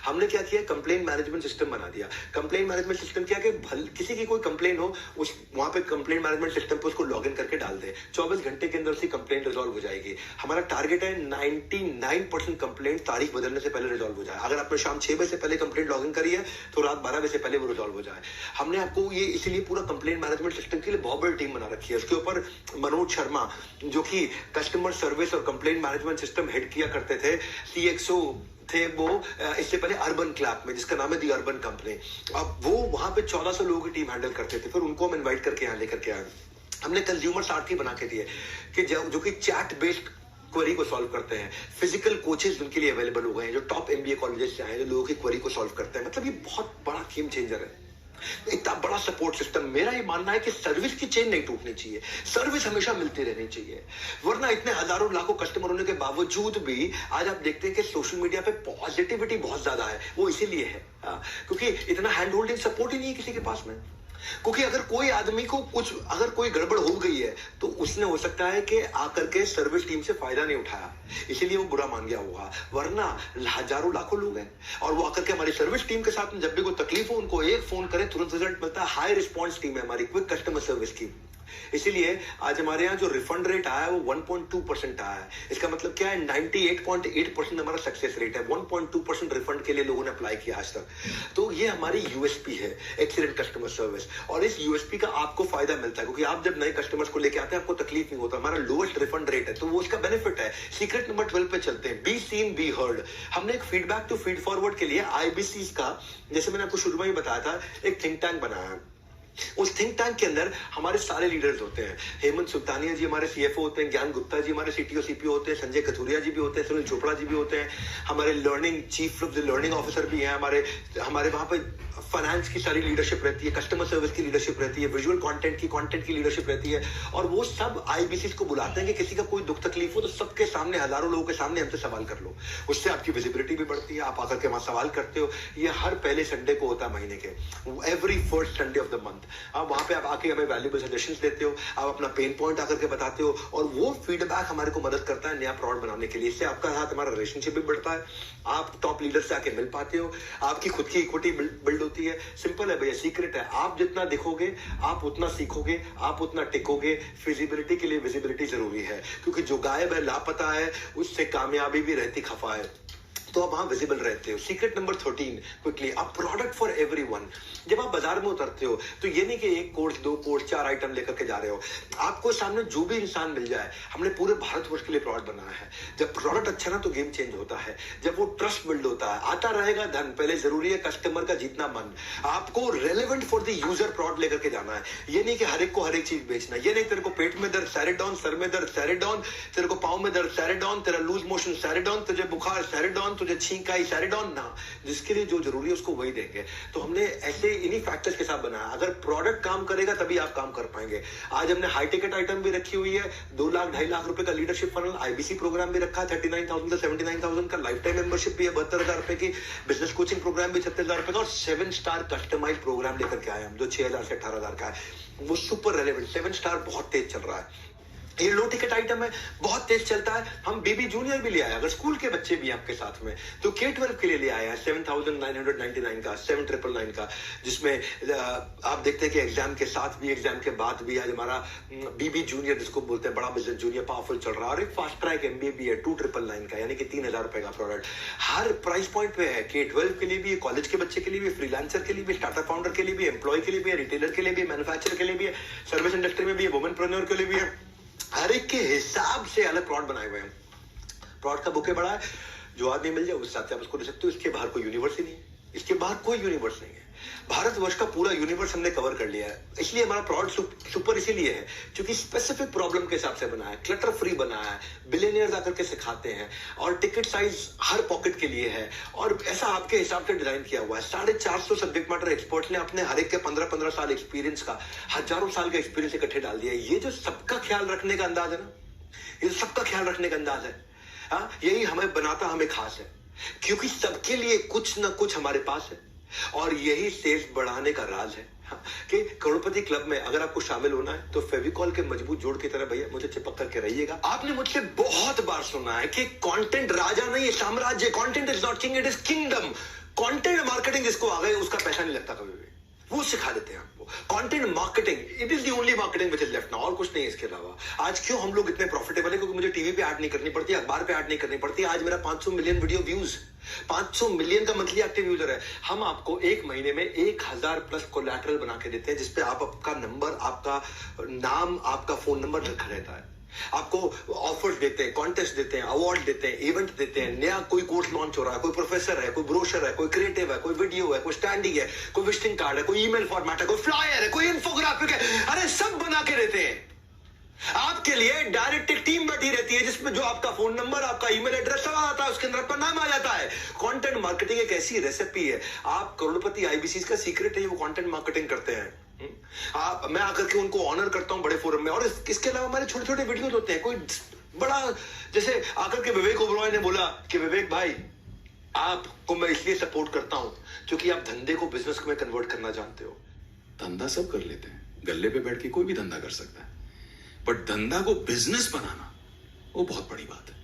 हमने क्या किया, कंप्लेंट मैनेजमेंट सिस्टम बना दिया। कंप्लेंट मैनेजमेंट सिस्टम क्या कि किसी की कोई कंप्लेंट हो, उस वहां पे कंप्लेंट मैनेजमेंट सिस्टम पे उसको लॉग इन करके डाल दे, 24 घंटे के अंदर उसकी कंप्लेंट रिजॉल्व हो जाएगी। हमारा टारगेट है 99% कंप्लेंट तारीख बदलने से पहले रिजॉल्व हो जाए। अगर आपने शाम 6 बजे से पहले कंप्लेंट लॉग इन करी है तो रात 12 बजे से पहले वो रिजॉल्व हो जाए। हमने आपको ये इसीलिए पूरा कंप्लेंट मैनेजमेंट सिस्टम के लिए बहुत बड़ी टीम बना रखी है। उसके ऊपर मनोज शर्मा, जो कि कस्टमर सर्विस और कंप्लेंट मैनेजमेंट सिस्टम हेड किया करते थे, CXO थे वो इससे पहले अर्बन क्लैप में, जिसका नाम है दी अर्बन कंपनी। अब वो वहां पे 1400 लोगों की टीम हैंडल करते थे। फिर उनको हम इनवाइट करके यहाँ लेकर के आए। हमने कंज्यूमर सारथी बना के दिए कि जो कि चैट बेस्ड क्वेरी को सॉल्व करते हैं। फिजिकल कोचेस उनके लिए अवेलेबल हो गए हैं जो टॉप एमबीए कॉलेजेस से आए हैं, जो लोगों की क्वेरी को सॉल्व करते हैं। मतलब ये बहुत बड़ा गेम चेंजर है, इतना बड़ा सपोर्ट सिस्टम। मेरा ये मानना है कि सर्विस की चेन नहीं टूटनी चाहिए, सर्विस हमेशा मिलती रहनी चाहिए। वरना इतने हजारों लाखों कस्टमर होने के बावजूद भी आज आप देखते हैं कि सोशल मीडिया पे पॉजिटिविटी बहुत ज्यादा है। वो इसीलिए है क्योंकि इतना हैंड होल्डिंग सपोर्ट ही नहीं है किसी के पास में। क्योंकि अगर कोई आदमी को अगर कोई गड़बड़ हो गई है तो उसने हो सकता है कि आकर के सर्विस टीम से फायदा नहीं उठाया, इसीलिए वो बुरा मान गया होगा। वरना हजारों लाखों लोग हैं और वो आकर के हमारी सर्विस टीम के साथ में जब भी कोई तकलीफ हो उनको एक फोन करें, तुरंत रिजल्ट मिलता है। हाई रिस्पॉन्स टीम है हमारी, क्विक कस्टमर सर्विस की। इसीलिए आज हमारे यहाँ जो रिफंड रेट आया है वो 1.2% आया है। इसका मतलब क्या है, 98.8% हमारा सक्सेस रेट है। 1.2% रिफंड के लिए लोगों ने अप्लाई किया आज तक। तो ये हमारी यूएसपी है, एक्सीलेंट कस्टमर सर्विस। और इस यूएसपी का आपको फायदा मिलता है क्योंकि आप जब नए कस्टमर्स को लेके आते हैं आपको तकलीफ नहीं होता। हमारा लोएस्ट रिफंड रेट है तो वो उसका बेनिफिट है। सीक्रेट नंबर 12 पे चलते हैं, बी सीन बी हर्ड। हमने एक फीडबैक टू फीड फॉरवर्ड के लिए आईबीसी का, जैसे मैंने आपको शुरू में ही बताया था, एक थिंक टैंक बनाया है। उस थिंक टैंक के अंदर हमारे सारे लीडर्स होते हैं। हेमंत सुल्तानिया जी हमारे सीएफओ होते हैं, ज्ञान गुप्ता जी हमारे सीटीओ सीपीओ होते हैं, संजय कथुरिया जी भी होते हैं, सुनील चोपड़ा जी भी होते हैं, हमारे learning chief of the learning officer भी हैं, हमारे वहां पे फाइनेंस की सारी लीडरशिप रहती है, कस्टमर सर्विस की लीडरशिप रहती है, विजुअल कंटेंट की लीडरशिप रहती है। और वो सब आईबीसी को बुलाते हैं कि किसी का कोई दुख तकलीफ हो तो सबके सामने, हजारों लोगों के सामने हमसे सवाल कर लो। उससे आपकी विजिबिलिटी भी बढ़ती है, आप आकर के वहां सवाल करते हो। ये हर पहले संडे को होता है महीने के, every first Sunday off the month. आप वहां पे आप आके हमें वैल्यूएबल सजेशंस देते हो, आप अपना पेन पॉइंट आकर के बताते हो और वो फीडबैक हमारे को मदद करता है नया प्रोडक्ट बनाने के लिए। इससे आपका साथ हमारा रिलेशनशिप भी बढ़ता है, आप टॉप लीडर से आके मिल पाते हो, आपकी खुद की इक्विटी बिल्ड होती है। सिंपल है भैया, सीक्रेट है। आप जितना दिखोगे आप उतना सीखोगे, आप उतना टिकोगे। फिजिबिलिटी के लिए विजिबिलिटी जरूरी है क्योंकि जो गायब है, लापता है, उससे कामयाबी भी रहती खफा है। तो आप वहां विजिबल रहते हो। Secret number 13 quickly, a product for everyone. जब आप बाजार में उतरते हो तो ये नहीं कि एक कोर्स, 2 कोर्स, 4 आइटम लेकर के जा रहे हो। आपको सामने जो भी इंसान मिल जाए, हमने पूरे भारतवर्ष के लिए प्रोडक्ट बनाया है। जब प्रोडक्ट अच्छा ना तो गेम चेंज होता है, जब वो ट्रस्ट बिल्ड होता है, आता रहेगा धन। पहले जरूरी है कस्टमर का जीतना मन। आपको relevant for the user product लेकर के जाना है। ये नहीं कि हर एक को हर एक चीज बेचना। ये नहीं तेरे को पेट में दर्द सैरिडॉन, सर में दर्द सैरिडॉन, तेरे को पाँव में दर्द सैरिडॉन, तेरा लूज मोशन सैरिडॉन, तुझे बुखार सैरिडॉन, तुझे छींक आई सैरिडॉन ना। जिसके लिए जो जरूरी है उसको वही देंगे। तो हमने ऐसे इन्हीं फैक्टर्स के साथ बनाया। अगर प्रोडक्ट काम करेगा तभी आप काम कर पाएंगे। आज हमने हाई टिकट आइटम भी रखी हुई है, 2 लाख 2.5 लाख रुपए का लीडरशिप फनल, आईबीसी प्रोग्राम भी रखा है 39,000 से 79,000 का, लाइफ टाइम मेंबरशिप भी है 72,000 रुपए की, बिजनेस कोचिंग प्रोग्राम भी 36,000 रुपए का और 7 स्टार कस्टमाइज प्रोग्राम लेकर के आए हम जो 6,000 से 18,000 का है। वो सुपर रेलेवेंट 7 स्टार बहुत तेज चल रहा है। ये लो टिकट आइटम है, बहुत तेज चलता है। हम बेबी जूनियर भी ले आए, अगर स्कूल के बच्चे भी आपके साथ में तो K-12 के लिए ले आया है 7,999 का, 7,999 का, जिसमें आप देखते हैं कि एग्जाम के साथ भी, एग्जाम के बाद भी आज हमारा बीबी जूनियर जिसको बोलते हैं, बड़ा बिजनेस जूनियर पावरफुल चल रहा है। और एक फास्ट ट्रैक MBA भी है 2,999 का, यानी कि 3,000 रुपए का प्रोडक्ट हर प्राइस पॉइंट पे है। K-12 के लिए भी, कॉलेज के बच्चे के लिए भी, फ्रीलांसर के लिए भी, स्टार्टअप फाउंडर के लिए भी, एम्प्लॉय के लिए भी, रिटेलर के लिए भी, मैन्युफैक्चरर के लिए भी है, सर्विस इंडस्ट्री में भी है, वुमेनप्रेन्योर के लिए भी है। हर एक के हिसाब से अलग प्लॉट बनाए हुए हैं। प्लॉट का बुके बड़ा है, जो आदमी मिल जाए उस हिसाब से आप उसको दे सकते हो। इसके बाहर कोई यूनिवर्स ही नहीं है, इसके बाहर कोई यूनिवर्स नहीं है। भारतवर्ष का पूरा यूनिवर्स हमने कवर कर लिया है। इसलिए हमारा प्रोडक्ट सुपर इसीलिए है क्योंकि स्पेसिफिक प्रॉब्लम के हिसाब से बना है, क्लटर फ्री बना है, बिलियनियर्स आकर के सिखाते हैं और टिकट साइज हर पॉकेट के लिए है और ऐसा आपके हिसाब से डिजाइन किया हुआ है। 450 सब्जेक्ट मैटर एक्सपर्ट्स ने अपने हर एक के 15-15 साल एक्सपीरियंस का, हजारों साल का एक्सपीरियंस इकट्ठे डाल दिया है। ये जो सबका ख्याल रखने का अंदाज है ना, ये सबका ख्याल रखने का अंदाज है, यही हमें बनाता हमें खास है क्योंकि सबके लिए कुछ ना कुछ हमारे पास है और यही सेल्स बढ़ाने का राज है। कि करोड़पति क्लब में अगर आपको शामिल होना है तो फेविकॉल के मजबूत जोड़ की तरह भैया मुझे चिपक करके रहिएगा। आपने मुझसे बहुत बार सुना है कि कंटेंट राजा नहीं है, साम्राज्य। Content is not king, it is kingdom. Content marketing जिसको आ गए उसका पैसा नहीं लगता कभी भी, वो सिखा देते हैं आपको। Content marketing it is the only marketing which is left now, और कुछ नहीं है इसके अलावा। आज क्यों हम लोग इतने प्रॉफिटेबल है? क्योंकि मुझे टीवी पे ऐड नहीं करनी पड़ती, अखबार पे ऐड नहीं करनी पड़ती। आज मेरा 500 मिलियन वीडियो व्यूज, 500 मिलियन का मंथली एक्टिव यूजर है। हम आपको एक महीने में 1,000 प्लस कोलैटरल बना के देते हैं जिसपे आपका नंबर, आपका नाम, आपका फोन नंबर लिखा रहता है। आपको ऑफर्स देते हैं, कॉन्टेस्ट देते हैं, अवार्ड देते हैं, इवेंट देते हैं, नया कोई कोर्स लॉन्च हो रहा है, कोई प्रोफेसर है, कोई ब्रोशर है, कोई क्रिएटिव है, कोई वीडियो है, कोई स्टैंडिंग है, कोई विजिटिंग कार्ड है, कोई ईमेल फॉर्मेट है, कोई फ्लायर है, कोई इन्फोग्राफिक है। अरे सब बना के देते हैं। आपके लिए डायरेक्ट एक टीम बैठी रहती है जिसमें जो आपका फोन नंबर, आपका ईमेल एड्रेस सब आता है, उसके अंदर आपका नाम आ जाता है। कंटेंट मार्केटिंग एक ऐसी रेसिपी है, आप करोड़पति आईबीसी का सीक्रेट है, वो कंटेंट मार्केटिंग करते हैं। मैं आकर के उनको ऑनर करता हूं बड़े फोरम में, और इसके अलावा हमारे छोटे छोटे वीडियोस होते हैं। कोई बड़ा, जैसे आकर के विवेक ओबरॉय ने बोला कि विवेक भाई आपको मैं इसलिए सपोर्ट करता हूं क्योंकि आप धंधे को बिजनेस में कन्वर्ट करना जानते हो। धंधा सब कर लेते हैं, गल्ले पे बैठ के कोई भी धंधा कर सकता है, बट धंधा को बिजनेस बनाना वो बहुत बड़ी बात है।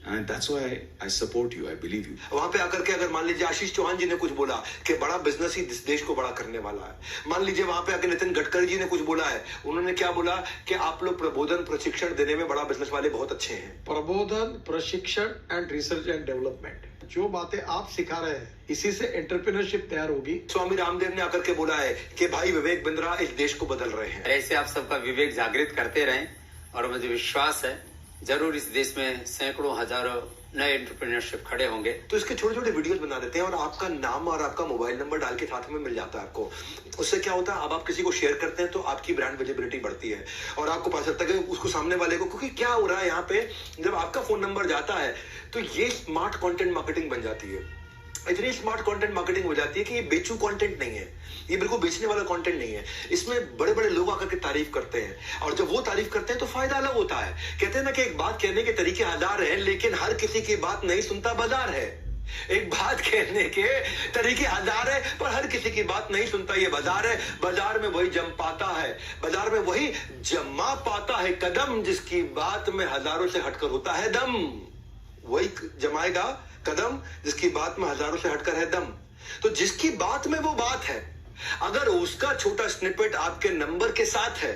And that's why I support you, I believe you. वहां पे आकर के अगर मान लीजिए आशीष चौहान जी ने कुछ बोला कि बड़ा बिजनेस ही देश को बड़ा करने वाला है, मान लीजिए वहां पे आकर नितिन गडकरी जी ने कुछ बोला है, उन्होंने क्या बोला कि आप लोग प्रबोधन प्रशिक्षण देने में बड़ा बिजनेस वाले बहुत अच्छे हैं। प्रबोधन, प्रशिक्षण एंड रिसर्च एंड डेवलपमेंट, जो बातें आप सिखा रहे हैं इसी से एंटरप्रेन्योरशिप तैयार होगी। स्वामी रामदेव ने आकर के बोला है कि भाई विवेक बिंद्रा इस देश को बदल रहे हैं। ऐसे आप सबका विवेक जागृत करते रहें, और मुझे विश्वास है जरूर इस देश में सैकड़ों हजारों नए एंटरप्रेन्योरशिप खड़े होंगे। तो इसके छोटे छोटे वीडियोस बना देते हैं और आपका नाम और आपका मोबाइल नंबर डाल के साथ में मिल जाता है आपको। उससे क्या होता है, अब आप किसी को शेयर करते हैं तो आपकी ब्रांड विजिबिलिटी बढ़ती है और आपको पता चलता है कि उसको सामने वाले को, क्योंकि क्या हो रहा है यहाँ पे, जब आपका फोन नंबर जाता है तो ये स्मार्ट कंटेंट मार्केटिंग बन जाती है। इतनी स्मार्ट कंटेंट मार्केटिंग हो जाती है कि ये बेचू कंटेंट नहीं है, ये बिल्कुल बेचने वाला कंटेंट नहीं है। इसमें बड़े बड़े लोग आकर के तारीफ करते हैं, और जब वो तारीफ करते हैं तो फायदा अलग होता है। कहते हैं ना कि एक बात कहने के तरीके हजार हैं, लेकिन हर किसी की बात नहीं सुनता बाजार है। एक बात कहने के तरीके हजार है, पर हर किसी की बात नहीं सुनता ये बाजार है। बाजार में वही जम पाता है, बाजार में वही जमा पाता है कदम, जिसकी बात में हजारों से हटकर होता है दम। वही जमाएगा कदम जिसकी बात में हजारों से हटकर है दम। तो जिसकी बात में वो बात है, अगर उसका छोटा स्निपेट आपके नंबर के साथ है,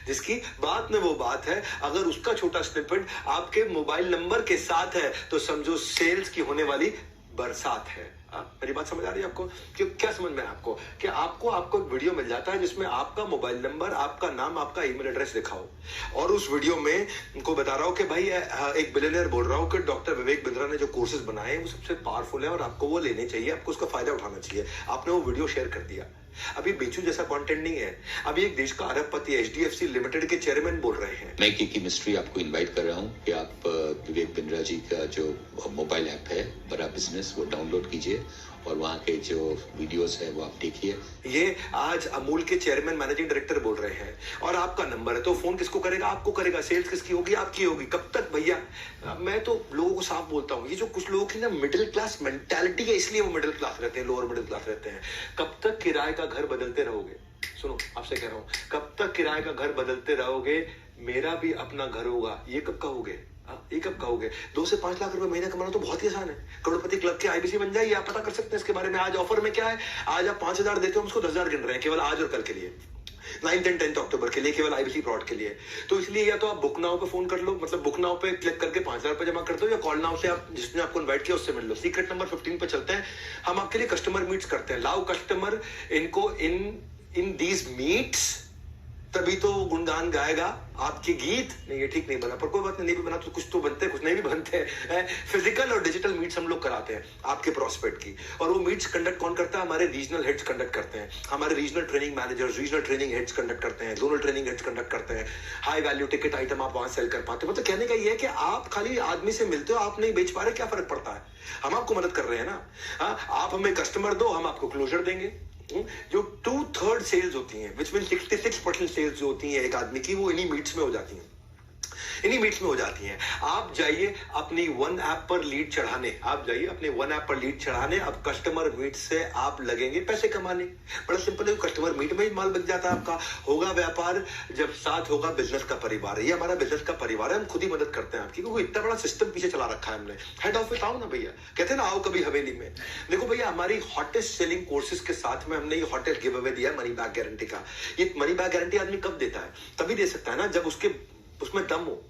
जिसकी बात में वो बात है, अगर उसका छोटा स्निपेट आपके मोबाइल नंबर के साथ है, तो समझो सेल्स की होने वाली बरसात है। मेरी बात समझ आ रही है आपको? क्या समझ में है आपको कि आपको एक वीडियो मिल जाता है जिसमें आपका मोबाइल नंबर, आपका नाम, आपका ईमेल एड्रेस लिखा हो, और उस वीडियो में उनको बता रहा हूं कि भाई एक बिलियनियर बोल रहा हूं कि डॉक्टर विवेक बिंद्रा ने जो कोर्सेज बनाए वो सबसे पावरफुल है और आपको वो लेने चाहिए, आपको उसका फायदा उठाना चाहिए। आपने वो वीडियो शेयर कर दिया। अभी बेचू जैसा कंटेंट नहीं है, अभी एक देश का अरबपति एचडीएफसी लिमिटेड के चेयरमैन बोल रहे हैं। मैं की मिस्ट्री आपको इनवाइट कर रहा हूं कि आप विवेक बिंद्रा जी का जो मोबाइल ऐप है बड़ा बिजनेस, वो डाउनलोड कीजिए और वहाँ के जो वीडियोस है वो आप देखिए। ये आज अमूल के चेयरमैन मैनेजिंग डायरेक्टर बोल रहे हैं, और आपका नंबर है, तो फोन किसको करेगा? आपको करेगा। सेल्स किसकी होगी? आपकी होगी। कब तक भैया? मैं तो लोगों को साफ बोलता हूँ, ये जो कुछ लोगों की ना मिडिल क्लास मेंटालिटी है, इसलिए वो मिडिल क्लास रहते हैं, लोअर मिडिल क्लास रहते हैं। कब तक किराए का घर बदलते रहोगे? सुनो, आपसे कह रहा हूँ, कब तक किराए का घर बदलते रहोगे? मेरा भी अपना घर होगा, ये कब कहोगे? ये कब कहोगे? 2 से 5 लाख रुपए महीना कमाना तो बहुत ही आसान है। करोड़पति क्लब के आईबीसी बन जाइए, आप पता कर सकते हैं इसके बारे में। आज ऑफर में क्या है, आज आप 5,000 देते हो, उसको 10,000 गिन रहे हैं केवल आज और कल के लिए, 9, 10, 10 अक्टूबर के लिए, केवल आईबीसी प्रोड के लिए। तो इसलिए या तो आप बुक नाउ पे फोन कर लो, मतलब बुक नाउ पे क्लिक करके 5,000 रुपए जमा कर दो, या कॉल नाउ से आप जिसने आपको इनवाइट किया उससे मिल लो। सीक्रेट नंबर 15 पे चलते हैं, हम आपके लिए कस्टमर मीट्स करते हैं। लाओ कस्टमर इनको इन दीज मीट्स, तभी तो गुणगान गाएगा आपके गीत। नहीं, ये ठीक नहीं बना, पर कोई बात नहीं भी बना तो कुछ तो बनते हैं, कुछ नहीं भी बनते हैं। फिजिकल और डिजिटल मीट्स हम लोग कराते हैं आपके प्रोस्पेक्ट की, और वो मीट्स कंडक्ट कौन करता है? हमारे रीजनल हेड्स कंडक्ट करते हैं, हमारे regional training managers, regional training heads conduct करते हैं, जोनल ट्रेनिंग हेड्स कंडक्ट करते हैं। हाई वैल्यू टिकट आइटम आप वहां सेल कर पाते हो। मतलब कहने का ये है कि आप खाली आदमी से मिलते हो, आप नहीं बेच पा रहे, क्या फर्क पड़ता है? हम आपको मदद कर रहे हैं ना। आप हमें कस्टमर दो, हम आपको क्लोजर देंगे। जो 2/3 सेल्स होती हैं, विच मीन 66% सेल्स जो होती हैं एक आदमी की, वो इन्हीं मीट्स में हो जाती हैं, इन्हीं मीट्स में हो जाती हैं। आप जाइए अपनी वन ऐप पर लीड चढ़ाने, आप जाइए अपने वन ऐप पर लीड चढ़ाने। अब कस्टमर मीट से आप लगेंगे पैसे कमाने। बड़ा सिंपल है, कस्टमर मीट में ही माल बच जाता है आपका। होगा व्यापार जब साथ होगा बिजनेस का परिवार। ये हमारा बिजनेस का परिवार है, हम खुद ही मदद करते हैं आपकी, क्योंकि इतना बड़ा सिस्टम पीछे चला रखा है हमने। हेड ऑफिस आओ ना भैया, कहते हैं ना आओ कभी हवेली में। देखो भैया, हमारी हॉटेस्ट सेलिंग कोर्सेज के साथ में हमने ये हॉटेस्ट गिव अवे दिया मनी बैक गारंटी का। ये मनी बैक गारंटी आदमी कब देता है? तभी दे सकता है ना जब उसमें दम हो।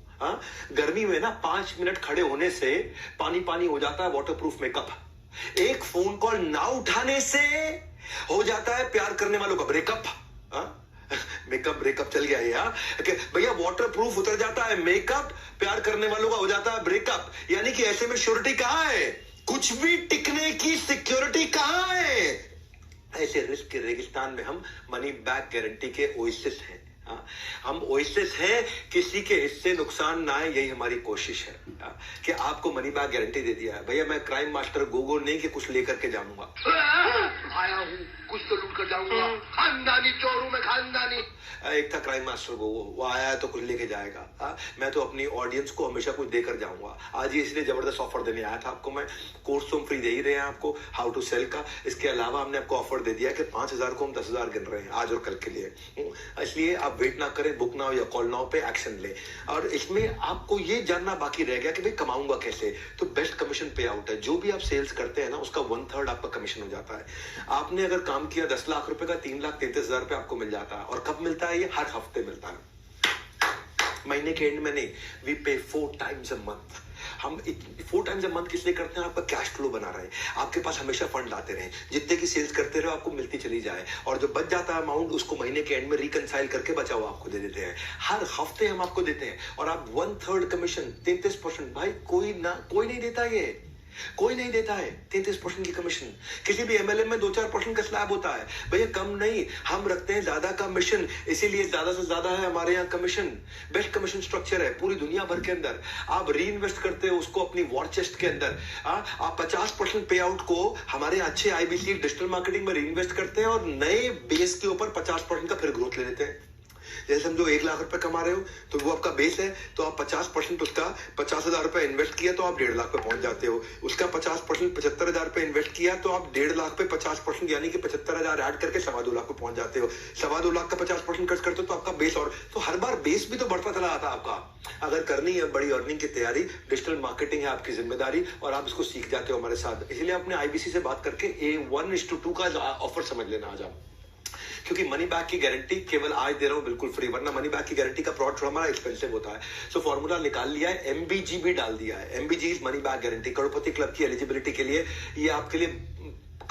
गर्मी में ना 5 मिनट खड़े होने से पानी पानी हो जाता है वाटरप्रूफ मेकअप। एक फोन कॉल ना उठाने से हो जाता है प्यार करने वालों का ब्रेकअप। मेकअप ब्रेकअप चल गया ये भैया, वाटरप्रूफ उतर जाता है मेकअप, प्यार करने वालों का हो जाता है ब्रेकअप। यानी कि ऐसे में श्योरिटी कहां है? कुछ भी टिकने की सिक्योरिटी कहां है? ऐसे रिस्क के रेगिस्तान में हम मनी बैक गारंटी के ओएसिस हैं। हाँ, हम ओएसिस हैं, किसी के हिस्से नुकसान ना आए, यही हमारी कोशिश है। कि आपको मनी बैक गारंटी दे दिया है भैया। मैं क्राइम मास्टर गोगो नहीं कि कुछ लेकर के जाऊंगा, आया हूँ कुछ तो लूट कर जाऊंगा, खानदानी चोर हूं मैं, खानदानी। एक था क्राइम मास्टर गोगो, वो आया है तो कुछ लेके जाएगा। मैं तो अपनी ऑडियंस को हमेशा कुछ देकर जाऊंगा। आज ही इसलिए जबरदस्त ऑफर देने आया था आपको मैं। कोर्स तो हम फ्री दे ही रहे हैं आपको, हाउ टू सेल का। इसके अलावा हमने आपको ऑफर दे दिया कि 5,000 को हम 10,000 गिन रहे हैं आज और कल के लिए। इसलिए आप वेट ना करें, बुक नाउ या कॉल नाउ पे एक्शन लें। और इसमें आपको ये जानना बाकी रह गया कि भाई कमाऊंगा कैसे। तो बेस्ट कमीशन पे आउट है। जो भी आप सेल्स करते हैं ना, उसका 1/3 आपका कमीशन हो जाता है। आपने अगर काम किया 10 लाख रुपए का, 3,33,000 रुपए आपको मिल जाता है। और कब मिलता है ये? हर हफ्ते मिलता है, महीने के एंड में नहीं। वी पे 4 times a month। हम 4 times a month किस लिए करते हैं? आपका कैश फ्लो बना रहे, आपके पास हमेशा फंड आते रहे, जितने की सेल्स करते रहो आपको मिलती चली जाए। और जो बच जाता है अमाउंट, उसको महीने के एंड में रिकंसाइल करके बचा हुआ आपको दे देते हैं। हर हफ्ते हम आपको देते हैं। और आप 1/3 कमीशन, 33%। भाई कोई नहीं देता, ये कोई नहीं देता है 33% की कमीशन। किसी भी एमएलएम में 2-4% का स्लैब होता है भैया, कम नहीं। हम रखते हैं ज्यादा कमीशन, इसीलिए ज्यादा से ज्यादा है हमारे यहाँ कमीशन। बेस्ट कमीशन स्ट्रक्चर है पूरी दुनिया भर के अंदर। आप री इन्वेस्ट करते हो उसको अपनी वॉर चेस्ट के अंदर। आप 50% पे आउट को हमारे अच्छे आईबीसी डिजिटल मार्केटिंग में री इन्वेस्ट करते हैं और नए बेस के ऊपर 50% का फिर ग्रोथ ले लेते हैं। जैसे समझो 1 लाख रुपए कमा रहे हो तो वो आपका बेस है, तो आप 50% उसका 50,000 रुपए इन्वेस्ट किया तो आप 1.5 लाख पे पहुंच जाते हो। उसका 50% 75,000 रुपए इन्वेस्ट किया तो आप 1.5 लाख पे 50% यानी कि 75,000 ऐड करके 2.25 लाख पे पहुंच जाते हो। 2.25 लाख का 50% खर्च करते हो तो आपका बेस, और तो हर बार बेस भी तो बढ़ता चला आता आपका। अगर करनी है बड़ी अर्निंग की तैयारी, डिजिटल मार्केटिंग है आपकी जिम्मेदारी और आप इसको सीख जाते हो हमारे साथ। इसलिए अपने आईबीसी से बात करके A1:2 का ऑफर समझ लेना आज आप। क्योंकि मनी बैक की गारंटी केवल आज दे रहा हूं बिल्कुल फ्री, वरना मनी बैक की गारंटी का प्रोडक्ट हमारा एक्सपेंसिव होता है। सो फॉर्मूला निकाल लिया है, MBG भी डाल दिया है। MBG is money back guarantee. Crorepati club की एलिजिबिलिटी के लिए ये आपके लिए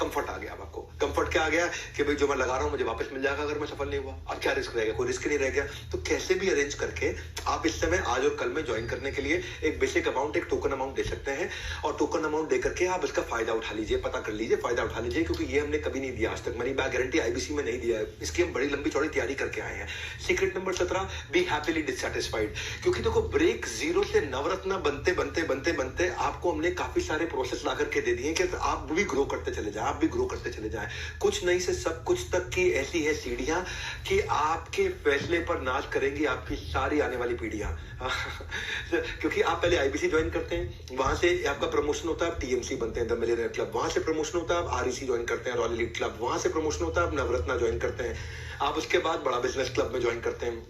कंफर्ट आ गया। अब आपको कंफर्ट क्या आ गया कि भाई जो मैं लगा रहा हूं मुझे वापस मिल जाएगा अगर मैं सफल नहीं हुआ। अब क्या रिस्क रहेगा? कोई रिस्क नहीं रह गया। तो कैसे भी अरेंज करके आप इस समय आज और कल में ज्वाइन करने के लिए एक बेसिक अमाउंट, एक टोकन अमाउंट दे सकते हैं। और टोकन अमाउंट देकर के आप इसका फायदा उठा लीजिए, पता कर लीजिए, फायदा उठा लीजिए। क्योंकि ये हमने कभी नहीं दिया आज तक, मनी बैक गारंटी आईबीसी में नहीं दिया है। इसकी हम बड़ी लंबी चौड़ी तैयारी करके आए हैं। Secret number 17, B happily dissatisfied. क्योंकि देखो ब्रेक 0 से नवरत्न बनते बनते बनते बनते आपको हमने काफी सारे प्रोसेस ला करके दे दिए कि आप भी ग्रो करते चले जाए, आप भी ग्रो करते चले जाए। कुछ नहीं से सब कुछ तक की ऐसी है सीढ़ियां कि आपके फैसले पर नाज करेंगी आपकी सारी आने वाली पीढ़ियां। क्योंकि आप पहले आईबीसी ज्वाइन करते हैं, वहां से आपका प्रमोशन होता है, आप टीएमसी बनते हैं, द मिलियनेयर क्लब। वहां से प्रमोशन होता है, आप आरईसी ज्वाइन करते हैं, रॉयल एलीट क्लब। वहां से प्रमोशन होता है, आप नवरत्ना ज्वाइन करते हैं। आप उसके बाद बड़ा बिजनेस क्लब में ज्वाइन करते हैं।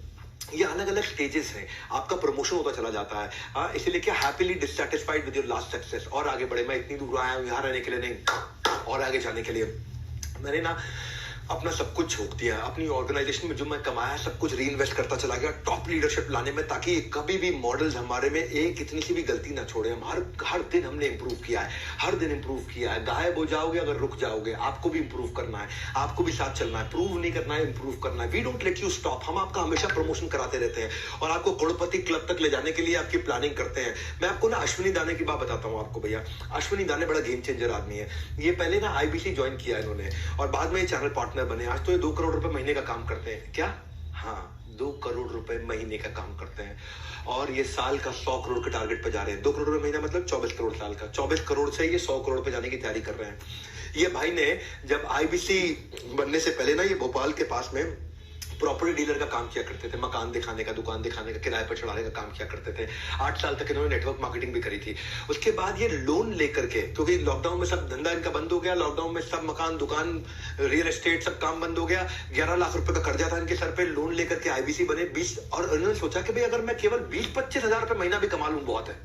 ये अलग अलग स्टेजेस हैं, आपका प्रमोशन होता चला जाता है। इसीलिए क्या happily dissatisfied with your last success. और आगे बढ़े, मैं इतनी दूर आया हूं यहाँ रहने के लिए नहीं, और आगे जाने के लिए। मैंने ना अपना सब कुछ झोंक दिया, अपनी ऑर्गेनाइजेशन में जो मैं कमाया सब कुछ री इन्वेस्ट करता चला गया टॉप लीडरशिप लाने में, ताकि कभी भी मॉडल्स हमारे में एक इतनी सी भी गलती ना छोड़े। हम हर दिन हमने इंप्रूव किया है, हर दिन इंप्रूव किया है। गायब हो जाओगे अगर रुक जाओगे, आपको भी इंप्रूव करना है, आपको भी साथ चलना है। प्रूव नहीं करना है, इंप्रूव करना है। We don't let you stop. हम आपका हमेशा प्रमोशन कराते रहते हैं और आपको करोड़पति क्लब तक ले जाने के लिए आपकी प्लानिंग करते हैं। मैं आपको ना अश्विनी दाने की बात बताता हूँ आपको भैया। अश्विनी दाने बड़ा गेम चेंजर आदमी है। ये पहले ना आईबीसी ज्वाइन किया इन्होंने और बाद में ये चैनल पार्टनर बने। आज तो ये 2 करोड़ रुपए महीने का काम करते हैं। क्या? हाँ, 2 करोड़ रुपए महीने का काम करते हैं और ये साल का 100 करोड़ के टारगेट पे जा रहे हैं। 2 करोड़ रुपए महीना मतलब 24 करोड़ साल का। 24 करोड़ से ये 100 करोड़ पे जाने की तैयारी कर रहे हैं। ये भाई ने जब आईबीसी बनने से पहले ना ये भोपाल के पास में प्रॉपर्टी डीलर का काम किया करते थे। मकान दिखाने का, दुकान दिखाने का, किराए पर चढ़ाने का काम किया करते थे। 8 साल तक इन्होंने नेटवर्क मार्केटिंग भी करी थी। उसके बाद ये लोन लेकर के, क्योंकि लॉकडाउन में सब धंधा इनका बंद हो गया, लॉकडाउन में सब मकान, दुकान, रियल एस्टेट सब काम बंद हो गया। 11 लाख रुपए का कर्जा था इनके सर पे। लोन लेकर के आईबीसी बने 20, और इन्होंने सोचा कि भाई अगर मैं केवल 20-25 हजार रुपए महीना भी कमा लूं बहुत है।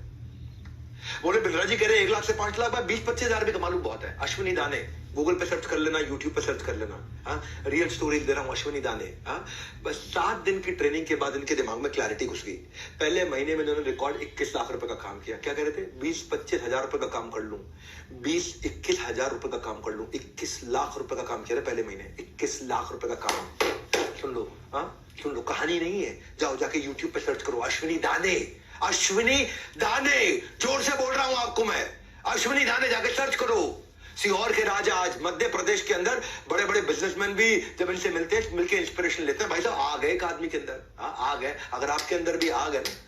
बोले बिंद्रा जी कह रहे 1 लाख से 5 लाख, 20-25 हजार भी कमा लूं बहुत है। अश्विनी दाने गूगल पे सर्च कर लेना, यूट्यूब पे सर्च कर लेना। रियल स्टोरीज दे रहा हूं, अश्विनी दाने। बस 7 दिन की ट्रेनिंग के बाद इनके दिमाग में क्लैरिटी घुस गई। पहले महीने में इन्होंने रिकॉर्ड 21 लाख रुपए का काम किया। क्या कह रहे थे? 20-25 हजार रुपए का काम कर लूं, 20-21 हजार रुपए का काम कर लूं। 21 लाख रुपए का काम किया पहले महीने। 21 लाख रुपए का काम। सुन लो, सुन लो, कहानी नहीं है। जाओ जाके यूट्यूब पे सर्च करो, अश्विनी दाने, अश्विनी दाने। जोर से बोल रहा हूं आपको मैं, अश्विनी दाने जाके सर्च करो। सीहोर के राजा आज मध्य प्रदेश के अंदर बड़े बड़े बिजनेसमैन भी जब इनसे मिलते हैं मिलके इंस्पिरेशन लेते हैं। भाई साहब आग है एक आदमी के अंदर, आग है, अगर आपके अंदर भी आग है ना,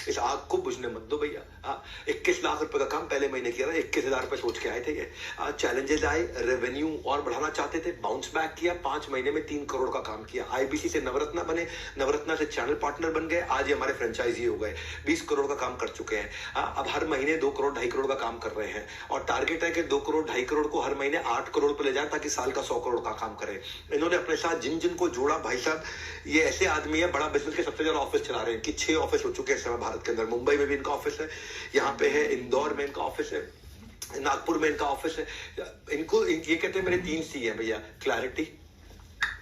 इस आग को बुझने मत दो भैया। 21 लाख रुपए का काम पहले महीने किया था, 21,000 रुपए सोच के आए थे। ये चैलेंजेस आए, रेवेन्यू और बढ़ाना चाहते थे, बाउंस बैक किया, 5 महीने में 3 करोड़ का काम किया। आईबीसी से नवरत्ना बने, नवरत्ना से चैनल पार्टनर बन गए, आज ये हमारे फ्रेंचाइजी हो गए, 20 करोड़ का काम कर चुके हैं। अब हर महीने 2 करोड़ 2.5 करोड़ का काम कर रहे हैं और टारगेट है कि 2 करोड़ 2.5 करोड़ को हर महीने 8 करोड़ पे ले जाए ताकि साल का 100 करोड़ का काम करें। इन्होंने अपने साथ जिन जिन को जोड़ा, भाई साहब ये ऐसे आदमी है, बड़ा बिजनेस के सबसे ज्यादा ऑफिस चला रहे हैं कि 6 ऑफिस हो चुके हैं इस समय भारत के अंदर। मुंबई में भी इनका ऑफिस है, यहाँ पे है, इंदौर में इनका ऑफिस है, नागपुर में इनका ऑफिस है। इनको ये कहते हैं मेरे 3 C है भैया, क्लैरिटी,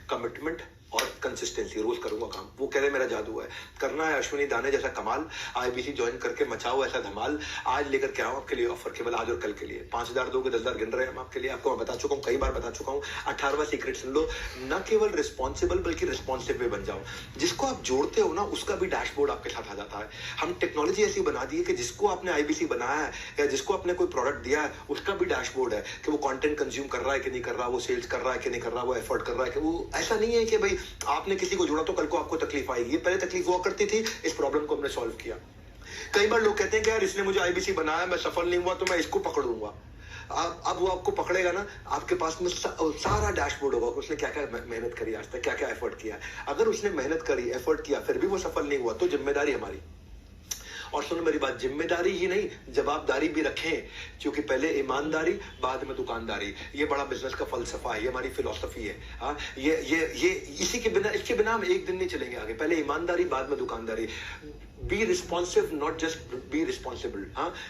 कमिटमेंट और कंसिस्टेंसी। रोज करूंगा काम, वो कह रहे मेरा जादू है। करना है अश्विनी दाने जैसा कमाल, आईबीसी ज्वाइन करके मचाओ ऐसा धमाल। आज लेकर के आओ आपके लिए ऑफर, केवल आज और कल के लिए। 5,000 दोगे, 10,000 गिन रहे हैं हम आपके लिए। आपको मैं बता चुका हूँ, कई बार बता चुका हूँ। 18वां सीक्रेट सुन लो, न केवल रिस्पॉन्सिबल बल्कि रिस्पॉन्सिव भी बन जाओ। जिसको आप जोड़ते हो ना उसका भी डैशबोर्ड आपके साथ आ जाता है। हम टेक्नोलॉजी ऐसी बना दी है कि जिसको आपने आईबीसी बनाया है या जिसको आपने कोई प्रोडक्ट दिया है उसका भी डैशबोर्ड है कि वो कंटेंट कंज्यूम कर रहा है कि नहीं कर रहा, वो सेल्स कर रहा है कि नहीं कर रहा, वो एफर्ट कर रहा है कि वो। ऐसा नहीं है कि भाई आपने किसी को जोड़ा तो कल को आपको तकलीफ आएगी। ये पहले तकलीफ हुआ करती थी, इस प्रॉब्लम को हमने सॉल्व किया। कई बार लोग कहते हैं कि यार इसने मुझे आईबीसी बनाया, मैं सफल नहीं हुआ तो मैं इसको पकड़ लूंगा। अब वो आपको पकड़ेगा ना, आपके पास में सारा डैशबोर्ड होगा, उसने क्या क्या मेहनत करी आज तक, क्या क्या एफर्ट किया। अगर उसने मेहनत करी, एफर्ट किया, फिर भी वो सफल नहीं हुआ तो जिम्मेदारी हमारी। और सुनो मेरी बात, जिम्मेदारी ही नहीं जवाबदारी भी रखें, क्योंकि पहले ईमानदारी बाद में दुकानदारी। ये बड़ा बिजनेस का फलसफा है, ये हमारी फिलॉसफी है। ये इसी के बिना, इसके बिना हम एक दिन नहीं चलेंगे आगे। पहले ईमानदारी बाद में दुकानदारी। Be responsive not just be responsible.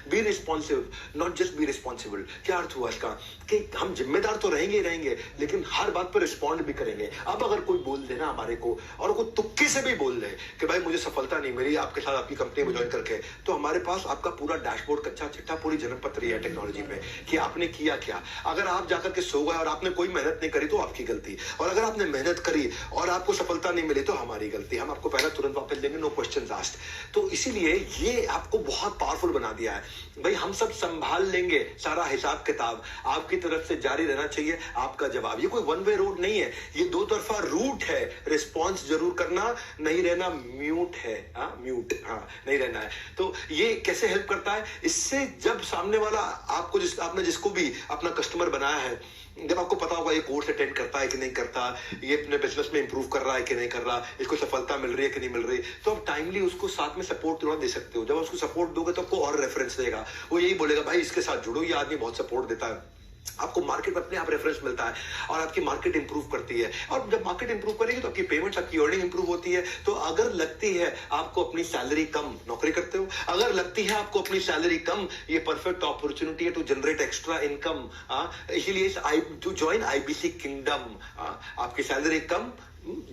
Be responsive not just be responsible. क्या अर्थ हुआ इसका कि हम जिम्मेदार तो रहेंगे ही रहेंगे, लेकिन हर बात पर रिस्पॉन्ड भी करेंगे। अब अगर कोई बोल दे ना हमारे को, और कोई तुक्के से भी बोल दे कि भाई मुझे सफलता नहीं मिली आपके साथ आपकी कंपनी में ज्वाइन करके, तो हमारे पास आपका पूरा डैशबोर्ड, कच्चा चिट्ठा, पूरी जन्मपत्री है टेक्नोलॉजी पे कि आपने किया क्या। अगर आप जाकर के सो गए और आपने कोई मेहनत नहीं करी तो आपकी गलती, और अगर आपने मेहनत करी और आपको सफलता नहीं मिली तो हमारी गलती। हम आपको पहला तुरंत वापस देंगे, नो क्वेश्चंस आस्क्ड। तो इसीलिए ये आपको बहुत पावरफुल बना दिया है। भाई हम सब संभाल लेंगे सारा हिसाब किताब, आपकी तरफ से जारी रहना चाहिए आपका जवाब। ये कोई वन वे रोड नहीं है, ये 2 तरफा रूट है। रिस्पॉन्स जरूर करना, नहीं रहना म्यूट है। म्यूट नहीं रहना है। तो ये कैसे हेल्प करता है? इससे जब सामने वाला आपको आपने जिसको भी अपना कस्टमर बनाया है, जब आपको पता होगा ये कोर्स अटेंड करता है कि नहीं करता, ये अपने बिजनेस में इंप्रूव कर रहा है कि नहीं कर रहा, इसको सफलता मिल रही है कि नहीं मिल रही, तो आप टाइमली उसको साथ में सपोर्ट थोड़ा दे सकते हो। जब उसको सपोर्ट दोगे तो आपको और रेफरेंस देगा, वो यही बोलेगा भाई इसके साथ जुड़ो, ये आदमी बहुत सपोर्ट देता है। आपको मार्केट में अपने आप रेफरेंस मिलता है और आपकी मार्केट इंप्रूव करती है। और जब मार्केट इंप्रूव करेगी तो आपकी पेमेंट्स, आपकी अर्निंग इंप्रूव होती है। तो अगर लगती है आपको अपनी सैलरी कम, नौकरी करते हो, अगर लगती है आपको अपनी सैलरी कम, ये परफेक्ट अपॉर्चुनिटी है टू जनरेट एक्स्ट्रा इनकम। इसीलिए टू ज्वाइन आईबीसी किंगडम। आपकी salary come,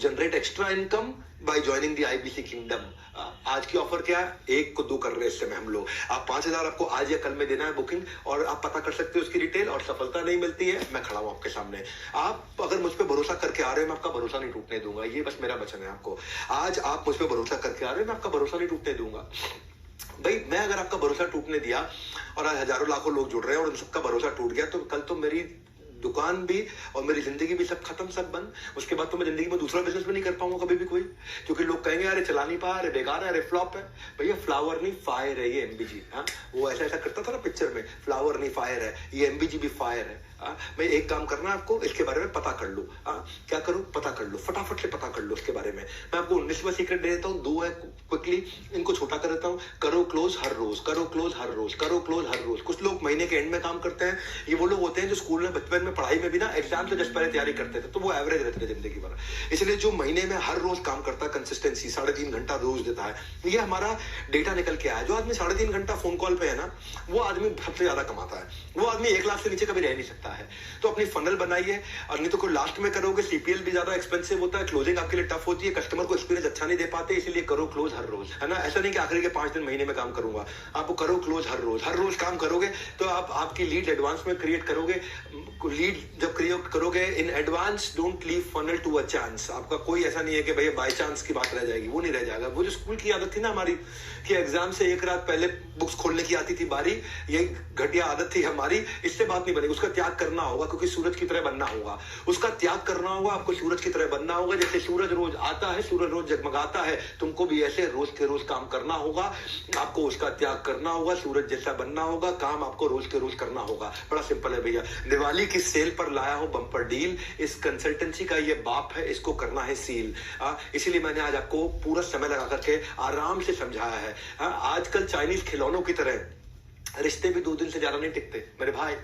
generate extra income by joining the IBC kingdom. आज की ऑफर क्या है? 1 को 2 कर रहे हैं इस समय हम लोग। आप 5,000 आपको आज या कल में देना है बुकिंग, और आप पता कर सकते हो उसकी डिटेल। और सफलता नहीं मिलती है, मैं खड़ा हूं आपके सामने। आप अगर मुझ पर भरोसा करके आ रहे हो, मैं आपका भरोसा नहीं टूटने दूंगा। ये बस मेरा वचन है आपको। आज आप मुझ पर भरोसा करके आ रहे हो, मैं आपका भरोसा नहीं टूटने दूंगा। भाई मैं अगर आपका भरोसा टूटने दिया और आज हजारों लाखों लोग जुड़ रहे हैं और उन सबका भरोसा टूट गया, तो कल तो मेरी दुकान भी और मेरी जिंदगी भी सब खत्म, सब बंद। उसके बाद तो मैं जिंदगी में दूसरा बिजनेस भी नहीं कर पाऊंगा कभी भी कोई, क्योंकि लोग कहेंगे अरे चला नहीं पा, अरे बेकार है, अरे फ्लॉप है। भैया फ्लावर नहीं फायर है ये एमबीजी। वो ऐसा करता था ना पिक्चर में, फ्लावर नहीं फायर है, ये एमबीजी भी फायर है। मैं एक काम करना आपको, इसके बारे में पता कर लो। क्या करो? पता कर लो, फटाफट से पता कर लो इसके बारे में। मैं आपको 19वां सीक्रेट दे देता हूँ, 2 है क्विकली, इनको छोटा कर देता हूँ। करो क्लोज हर रोज, करो क्लोज हर रोज, करो क्लोज हर रोज। कुछ लोग महीने के एंड में काम करते हैं। ये वो लोग होते हैं जो स्कूल में बचपन में पढ़ाई में भी ना एग्जाम से जस्ट पहले तैयारी करते थे, तो वो एवरेज रहते थे जिंदगी भर। इसलिए जो महीने में हर रोज काम करता है, कंसिस्टेंसी 3.5 घंटा रोज देता है, ये हमारा डेटा निकल के आया। जो आदमी 3.5 घंटा फोन कॉल पे है ना, वो आदमी सबसे ज्यादा कमाता है। वो आदमी 1 लाख से नीचे कभी रह नहीं सकता है। तो अपनी फनल बनाइए, और नहीं तो कोई लास्ट में करोगे, सीपीएल भी ज्यादा एक्सपेंसिव होता है, क्लोजिंग आपके लिए टफ होती है, कस्टमर को एक्सपीरियंस अच्छा नहीं दे पाते। इसलिए करो क्लोज हर रोज, है ना। ऐसा नहीं कि आखिरी के 5 दिन महीने में काम करूंगा, आपको करो क्लोज हर रोज। हर रोज काम करोगे तो आप आपकी लीड एडवांस में क्रिएट करोगे। लीड जब क्रिएट करोगे in advance, don't leave funnel to a chance. आपका कोई ऐसा नहीं है कि भाई बाय चांस की बात रह जाएगी, वो नहीं रह जाएगा। वो जो स्कूल की आदत थी ना हमारी कि एग्जाम से एक रात पहले बुक्स खोलने की आती थी बारी, यही घटिया आदत थी हमारी। इससे बात नहीं बनेगी, उसका त्याग करना होगा, क्योंकि सूरज की तरह बनना होगा। उसका त्याग करना होगा, आपको सूरज की तरह बनना होगा। जैसे सूरज रोज आता है, सूरज रोज जगमगाता है, तुमको भी ऐसे रोज के रोज काम करना होगा। आपको उसका त्याग करना होगा, सूरज जैसा बनना होगा, काम आपको रोज के रोज करना होगा। बड़ा सिंपल है भैया। दिवाली की सेल पर लाया हो बम्पर डील, इस कंसल्टेंसी का ये बाप है, इसको करना है सील। इसीलिए मैंने आज आपको पूरा समय लगा करके आराम से समझाया है। आजकल चाइनीज खिलौनों की तरह रिश्ते भी 2 दिन से ज्यादा नहीं टिकते मेरे भाई।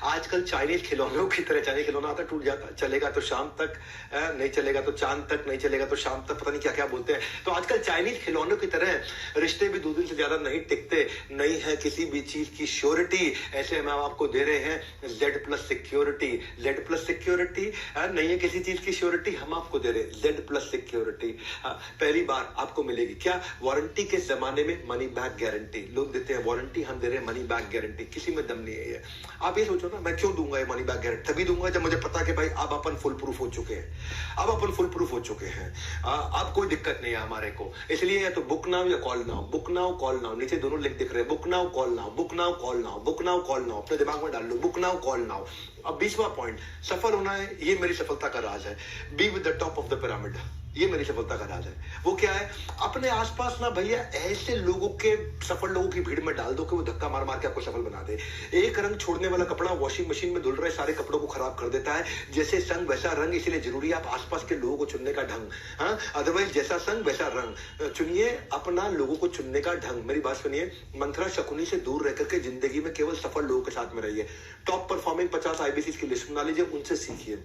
आजकल चाइनीज खिलौनों की तरह, चाइनीज खिलौना आता टूट जाता, चलेगा तो शाम तक, नहीं चलेगा तो चांद तक, नहीं चलेगा तो शाम तक, पता नहीं क्या क्या बोलते हैं। तो आजकल चाइनीज खिलौनों की तरह रिश्ते भी 2 दिन से ज्यादा नहीं टिकते। नहीं है किसी भी चीज की श्योरिटी, ऐसे हम आपको दे रहे हैं Z+ सिक्योरिटी। Z+ सिक्योरिटी नहीं है किसी चीज की श्योरिटी, हम आपको दे रहे हैं Z+ सिक्योरिटी। पहली बार आपको मिलेगी क्या? वारंटी के जमाने में मनी बैक गारंटी। लोग देते हैं वारंटी, हम दे रहे हैं मनी बैक गारंटी। किसी में दम नहीं है ये। आप ये सोचो ना, मैं क्यों दूंगा ये मनी बैक गारंटी? तभी दूंगा जब मुझे पता कि भाई अब अपन फुल प्रूफ हो चुके हैं। अब अपन फुल प्रूफ हो चुके हैं, अब कोई दिक्कत नहीं है हमारे को। इसलिए या तो बुक नाउ या call now, book now call now, नीचे दोनों लिंक दिख रहे हैं। Book now call now, book now call now, book now call now. अपने दिमाग में डाल लो, बुक नाउ कॉल नाउ। अब 20वां पॉइंट, सफल होना है, ये मेरी सफलता का राज है। Be with the top of the pyramid, ये मेरी सफलता का राज है। वो क्या है? अपने आसपास ना भैया ऐसे लोगों के, सफल लोगों की भीड़ में डाल दो कि वो धक्का मार मार के आपको सफल बना दे। एक रंग छोड़ने वाला कपड़ा वॉशिंग मशीन में धुल रहे सारे कपड़ों को खराब कर देता है। जैसे संग वैसा रंग, इसलिए जरूरी है आप आसपास के लोगों को चुनने का ढंग। हाँ, अदरवाइज जैसा संग वैसा रंग। चुनिए अपना लोगों को चुनने का ढंग। मेरी बात सुनिए, मंत्रा शकुनी से दूर रह करके जिंदगी में केवल सफल लोगों के साथ में रहिए। टॉप परफॉर्मिंग 50 IBC की लिस्ट बना लीजिए, उनसे सीखिए,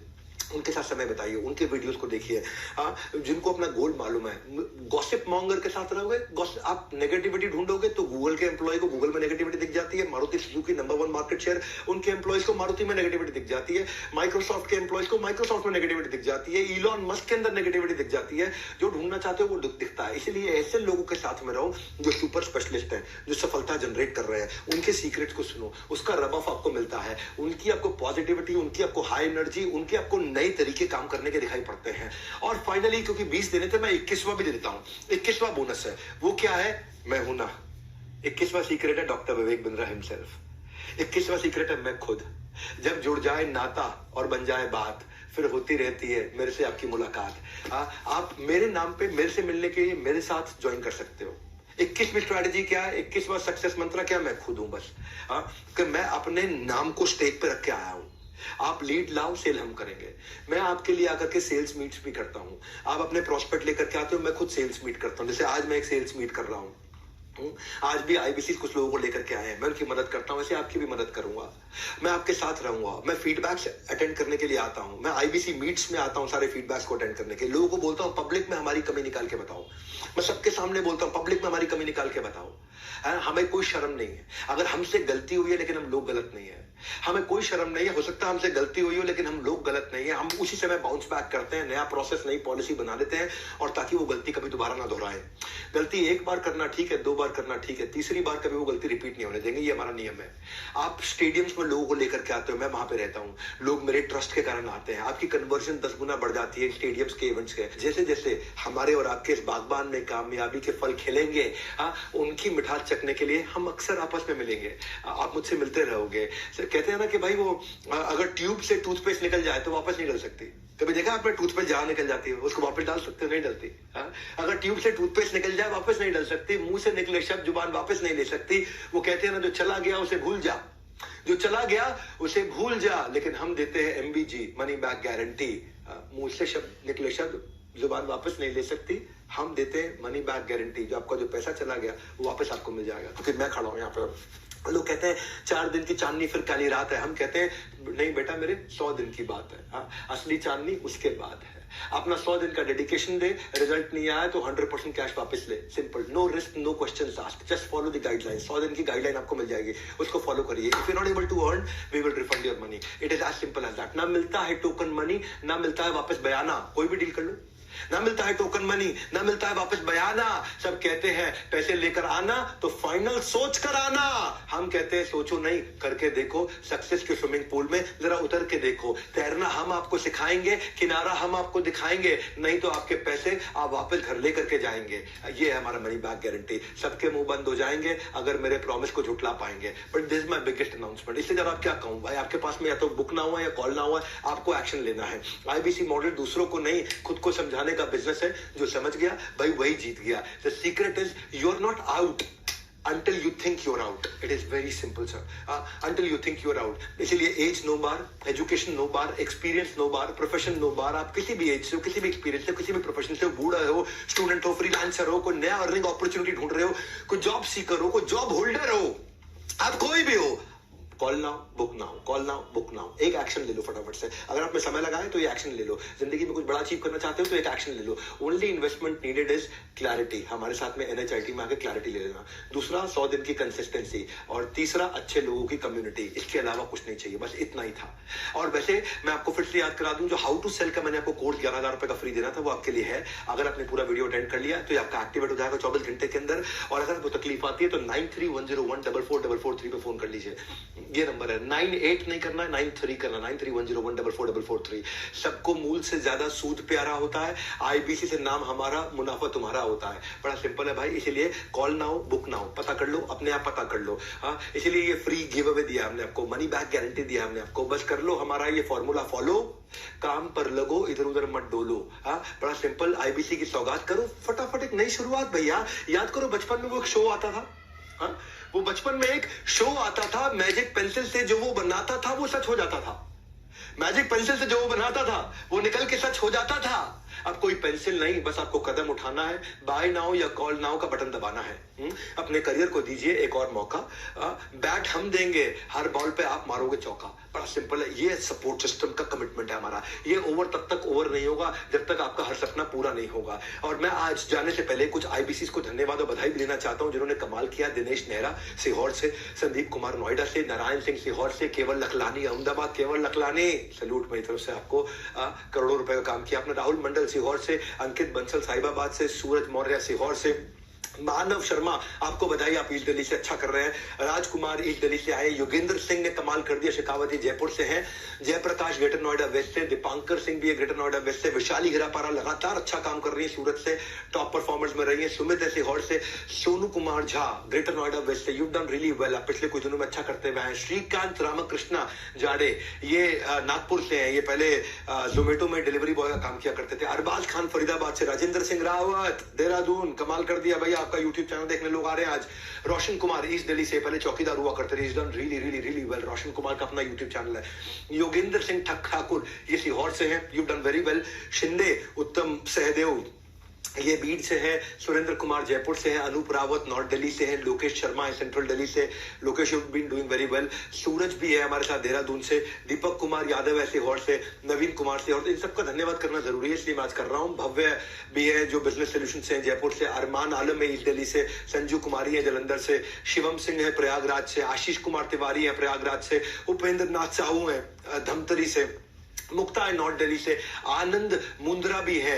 उनके साथ समय बताइए, उनके वीडियोस को देखिए। जिनको अपना गोल मालूम है। गॉसिप मॉन्गर के साथ रहोगे, आप नेगेटिविटी ढूंढोगे तो गूगल के एम्प्लॉय को गूगल में नेगेटिविटी दिख जाती है। Maruti Suzuki number 1 market share, उनके एम्प्लॉयज को मारुति में नेगेटिविटी दिख जाती है। माइक्रोसॉफ्ट के एम्प्लॉयज को माइक्रोसॉफ्ट में नेगेटिविटी दिख जाती है। इलॉन मस्क के अंदर नेगेटिविटी दिख जाती है। जो ढूंढना चाहते हो वो दिखता है। इसलिए ऐसे लोगों के साथ में रहो जो सुपर स्पेशलिस्ट हैं, जो सफलता जनरेट कर रहे हैं। उनके सीक्रेट को सुनो, उसका रब ऑफ आपको मिलता है। उनकी आपको पॉजिटिविटी, उनकी आपको हाई एनर्जी, उनके आपको नए तरीके काम करने के दिखाई पड़ते हैं। और फाइनली, क्योंकि 20 देने थे, मैं 21वां भी दे देता हूं। 21वां बोनस है। वो क्या है? मैं हूं ना। 21वां सीक्रेट है doctor Vivek Bindra himself. 21वां secret है मैं खुद। जब जुड़ जाए नाता और बन जाए बात, फिर होती रहती है मेरे से आपकी मुलाकात। आप मेरे नाम पे मेरे से मिलने के लिए मेरे साथ ज्वाइन कर सकते हो। 21वीं स्ट्रैटेजी क्या है? 21वां सक्सेस मंत्र क्या? मैं खुद हूं बस। कि मैं अपने नाम को स्टेज पे रख के आया हूं। आप लीड लाओ, सेल हम करेंगे। मैं आपके लिए आकर के सेल्स मीट्स भी करता हूं। आप अपने प्रोस्पेक्ट लेकर के आते हो, मैं खुद सेल्स मीट करता हूं। जैसे आज मैं एक सेल्स मीट कर रहा हूं। आज भी IBC कुछ लोगों को लेकर के आए हैं, मैं उनकी मदद करता हूं। वैसे आपकी भी मदद करूंगा, मैं आपके साथ रहूंगा। मैं फीडबैक्स अटेंड करने के लिए आता हूं। मैं IBC मीट्स में आता हूं सारे फीडबैक्स को अटेंड करने के। लोगों को बोलता हूं पब्लिक में हमारी कमी निकाल के बताओ। मैं सबके सामने बोलता हूं पब्लिक में हमारी कमी निकाल के बताओ। हमें कोई शर्म नहीं है अगर हमसे गलती हुई है, लेकिन हम लोग गलत नहीं है। हमें कोई शर्म नहीं है, हो सकता है हमसे गलती हुई हो लेकिन हम लोग गलत नहीं है। हम उसी समय बाउंस बैक करते हैं, नया प्रोसेस, नई पॉलिसी बना देते हैं, और ताकि वो गलती कभी दोबारा ना दोहराए। गलती एक बार करना ठीक है, 2 बार करना ठीक है, तीसरी बार कभी वो गलती रिपीट नहीं होने देंगे। ये हमारा नियम है। आप स्टेडियम्स में लोगों को लेकर के आते हो, मैं वहां पे रहता हूं, लोग मेरे ट्रस्ट के कारण आते हैं। आपकी कन्वर्जन 10 गुना बढ़ जाती है स्टेडियम्स के इवेंट्स के। जैसे जैसे हमारे और आपके इस बागबान में कामयाबी के फल खिलेंगे, उनकी मिठास चखने के लिए हम अक्सर आपस में मिलेंगे। आप मुझसे मिलते रहोगे। कहते हैं ना कि भाई वो अगर ट्यूब से टूथपेस्ट निकल जाए तो वापस नहीं डल सकती। कभी देखा आपने टूथपेस्ट जहां निकल जाती है उसको वापस डाल सकते हो? नहीं डलती। अगर ट्यूब से टूथपेस्ट निकल जाए वापस नहीं डल सकती। मुंह से निकले शब्द जुबान वापस नहीं ले सकती। वो कहते हैं ना, जो चला गया उसे भूल जा, जो चला गया उसे भूल जा। लेकिन हम देते हैं MBG, मनी बैक गारंटी। मुंह से शब्द निकले शब्द जुबान वापस नहीं ले सकती। हम देते हैं मनी बैक गारंटी। जो आपका जो पैसा चला गया वो वापस आपको मिल जाएगा। तो फिर मैं खड़ा हूं यहाँ पर। लोग कहते हैं 4 दिन की चांदनी फिर काली रात है। हम कहते हैं नहीं बेटा, मेरे 100 दिन की बात है। असली चांदनी उसके बाद है। अपना 100 दिन का डेडिकेशन दे, रिजल्ट नहीं आया तो 100% कैश वापस ले। Simple, no risk, no questions asked, just follow the guideline. 100 दिन की गाइडलाइन आपको मिल जाएगी, उसको फॉलो करिए। If you not able to earn, we will refund your money. It is as simple as that. ना मिलता है टोकन मनी, ना मिलता है वापस बयाना। कोई भी डील कर लो, ना मिलता है टोकन मनी, ना मिलता है वापस बयाना। सब कहते हैं पैसे लेकर आना तो फाइनल सोच कर आना। हम कहते हैं सोचो नहीं, करके देखो। सक्सेस के स्विमिंग पूल में जरा उतर के देखो। तैरना हम आपको सिखाएंगे, किनारा हम आपको दिखाएंगे, नहीं तो आपके पैसे आप वापस घर लेकर के जाएंगे। ये है हमारा मनी बैक गारंटी। सबके मुंह बंद हो जाएंगे अगर मेरे प्रॉमिस को झुटला पाएंगे। But this is my biggest announcement. इससे ज्यादा आप क्या कहूं भाई, आपके पास में या तो बुक ना हुआ या कॉल ना हुआ, आपको एक्शन लेना है। आईबीसी मॉडल दूसरों को नहीं, खुद को समझाने का बिजनेस है। जो समझ गया भाई वही जीत गया। The secret is you are not out until you think you're out. It is very simple, sir. Until you think you're out. इसलिए एज नो बार, एजुकेशन नो बार, एक्सपीरियंस नो बार, प्रोफेशन नो बार। आप किसी भी एज से हो, किसी भी experience से, किसी भी प्रोफेशन से हो, बूढ़ा हो, स्टूडेंट हो, फ्रीलांसर हो, कोई नया अर्निंग अपॉर्चुनिटी ढूंढ रहे हो, कोई जॉब सीकर हो, कोई जॉब होल्डर हो, आप कोई भी हो, call now book now, call now book now. एक एक्शन ले लो फटाफट से। अगर आप में समय लगाए तो ये एक्शन ले लो। जिंदगी में कुछ बड़ा अचीव करना चाहते हो तो एक एक्शन ले लो। Only investment needed is clarity. हमारे साथ में NHIT में आके क्लैरिटी ले लेना। दूसरा 100 दिन की कंसिस्टेंसी, और तीसरा अच्छे लोगों की कम्युनिटी। इसके अलावा कुछ नहीं चाहिए, बस इतना ही था। और वैसे मैं आपको फिर से याद करा दूं, जो हाउ टू सेल का मैंने आपको कोर्स 11,000 रुपए का फ्री देना था, वो आपके लिए है। अगर आपने पूरा वीडियो अटेंड कर लिया तो ये आपका एक्टिवेट हो जाएगा 24 घंटे के अंदर। और अगर आपको तकलीफ आती है तो 9310144443 पे फोन कर लीजिए। ये नंबर है। 98 नहीं करना है, 93 करना, 9310144443। सबको मूल से ज्यादा सूद प्यारा होता है। आईबीसी से नाम हमारा, मुनाफा तुम्हारा होता है। बड़ा सिंपल है भाई। इसीलिए कॉल नाउ बुक नाउ, पता कर लो, अपने आप पता कर लो। हाँ, इसीलिए ये फ्री गिव अवे दिया हमने आपको, मनी बैक गारंटी दिया हमने आपको। बस कर लो हमारा ये फॉर्मूला फॉलो, काम पर लगो, इधर उधर मत डोलो। हाँ, बड़ा सिंपल। आईबीसी की सौगात करो फटाफट, एक नई शुरुआत भैया। याद करो बचपन में वो एक शो आता था। हाँ, वो बचपन में एक शो आता था, मैजिक पेंसिल से जो वो बनाता था वो सच हो जाता था। मैजिक पेंसिल से जो वो बनाता था वो निकल के सच हो जाता था। अब कोई पेंसिल नहीं, बस आपको कदम उठाना है। बाय नाउ या कॉल नाउ का बटन दबाना है। अपने करियर को दीजिए एक और मौका। बैट हम देंगे, हर बॉल पे आप मारोगे चौका। बड़ा सिंपल है। ये सपोर्ट सिस्टम का कमिटमेंट है हमारा। ये ओवर तब तक ओवर नहीं होगा जब तक आपका हर सपना पूरा नहीं होगा। और मैं आज जाने से पहले कुछ आईबीसी को धन्यवाद और बधाई भी देना चाहता हूं, जिन्होंने कमाल किया। दिनेश नेहरा सीहोर से, संदीप कुमार नोएडा से, नारायण सिंह सीहोर से, केवल लखलानी अहमदाबाद, केवल लखलानी सैल्यूट मेरी तरफ से आपको। करोड़ों रुपए का काम किया आपने। राहुल मंडल सीहोर से, अंकित बंसल साहिबाबाद से, सूरज मौर्य सीहोर से, मानव शर्मा आपको बधाई, आप ईस्ट दिल्ली से अच्छा कर रहे हैं। राजकुमार ईस्ट दिल्ली से आए। योगेंद्र सिंह ने कमाल कर दिया, शेखावती जयपुर से हैं। जयप्रकाश ग्रेटर नोएडा वेस्ट से, दीपांकर सिंह भी है ग्रेटर नोएडा वेस्ट से। विशाली हिरापारा लगातार अच्छा काम कर रही है, सूरत से टॉप परफॉर्मर्स में रही है। सुमित है सीहोर से। सोनू कुमार झा ग्रेटर नोएडा वेस्ट से, यू डन रियली वेल, आप पिछले कुछ दिनों में अच्छा करते हुए हैं। श्रीकांत रामकृष्णा जाड़े, ये नागपुर से हैं, ये पहले जोमेटो में डिलीवरी बॉय का काम किया करते थे। अरबाज खान फरीदाबाद से। राजेंद्र सिंह रावत देहरादून, कमाल कर दिया भैया, आपका यूट्यूब चैनल देखने लोग आ रहे हैं आज। रोशन कुमार ईस्ट दिल्ली से, पहले चौकीदार हुआ करते थे, done really really really well. Roshan Kumar का अपना यूट्यूब चैनल है। योगेंद्र सिंह ठाकुर ये सीहोर से हैं, you done very well. Shinde उत्तम सहदेव ये बीड से है। सुरेंद्र कुमार जयपुर से है। अनूप रावत नॉर्थ दिल्ली से है। लोकेश शर्मा है सेंट्रल दिल्ली से, Lokesh you been doing very well. Suraj भी है हमारे साथ देहरादून से। दीपक कुमार यादव है सीहोर से, नवीन कुमार से। और इन सबका धन्यवाद करना जरूरी है, इसलिए मैं आज कर रहा हूँ। भव्य भी है जो बिजनेस सोल्यूशन से है जयपुर से। अरमान आलम है ईस्ट दिल्ली से। संजू कुमारी है जलंधर से। शिवम सिंह है प्रयागराज से। आशीष कुमार तिवारी है प्रयागराज से। उपेंद्र नाथ साहू है धमतरी से। मुक्ता है नॉर्थ दिल्ली से। आनंद मुंद्रा भी है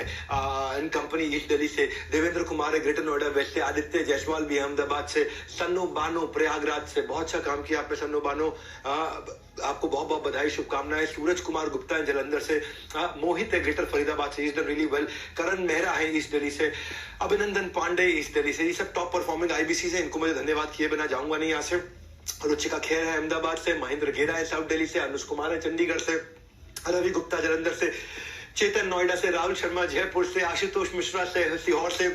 इन कंपनी ईस्ट दिल्ली से। देवेंद्र कुमार है ग्रेटर नोएडा वेस्ट से। आदित्य जायसवाल भी अहमदाबाद से। सन्नो बानो प्रयागराज से, बहुत अच्छा काम किया आपने सन्नो बानो, आपको बहुत बहुत बधाई शुभकामनाएं। सूरज कुमार गुप्ता है जलंधर से। मोहित है ग्रेटर फरीदाबाद से, इज डन रियली वेल। करण मेहरा है ईस्ट दिल्ली से। अभिनंदन पांडे ईस्ट दिल्ली से। ये सब टॉप परफॉर्मिंग आईबीसी से, इनको मुझे धन्यवाद किए बिना जाऊंगा नहीं यहाँ से। रुचिका खेर है अहमदाबाद से। महेंद्र घेरा है साउथ दिल्ली से। अनुज कुमार है चंडीगढ़ से। रवि गुप्ता जलंधर से। चेतन नोएडा से। राहुल शर्मा जयपुर से। आशुतोष मिश्रा से सीहोर से।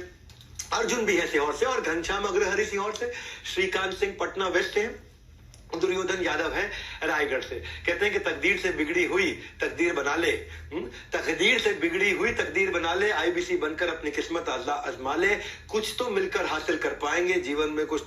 अर्जुन भी है सीहोर से। और घनश्याम अग्रहरि सीहोर से। श्रीकांत सिंह पटना वेस्ट से। दुर्योधन यादव है रायगढ़ से। कहते हैं कि तकदीर से बिगड़ी हुई तकदीर बना ले। तकदीर से बिगड़ी हुई तकदीर बना ले। आईबीसी बनकर अपनी किस्मत आजमा ले। कुछ तो मिलकर हासिल कर पाएंगे जीवन में, कुछ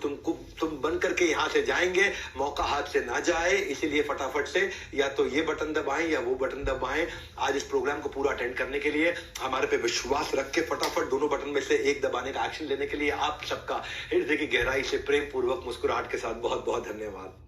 तुम बन करके यहाँ से जाएंगे। मौका हाथ से ना जाए, इसीलिए फटाफट से या तो ये बटन दबाएं या वो बटन दबाएं। आज इस प्रोग्राम को पूरा अटेंड करने के लिए, हमारे पे विश्वास रख के फटाफट दोनों बटन में से एक दबाने का एक्शन लेने के लिए आप सबका हृदय की गहराई से प्रेम पूर्वक मुस्कुराहट के साथ बहुत बहुत धन्यवाद।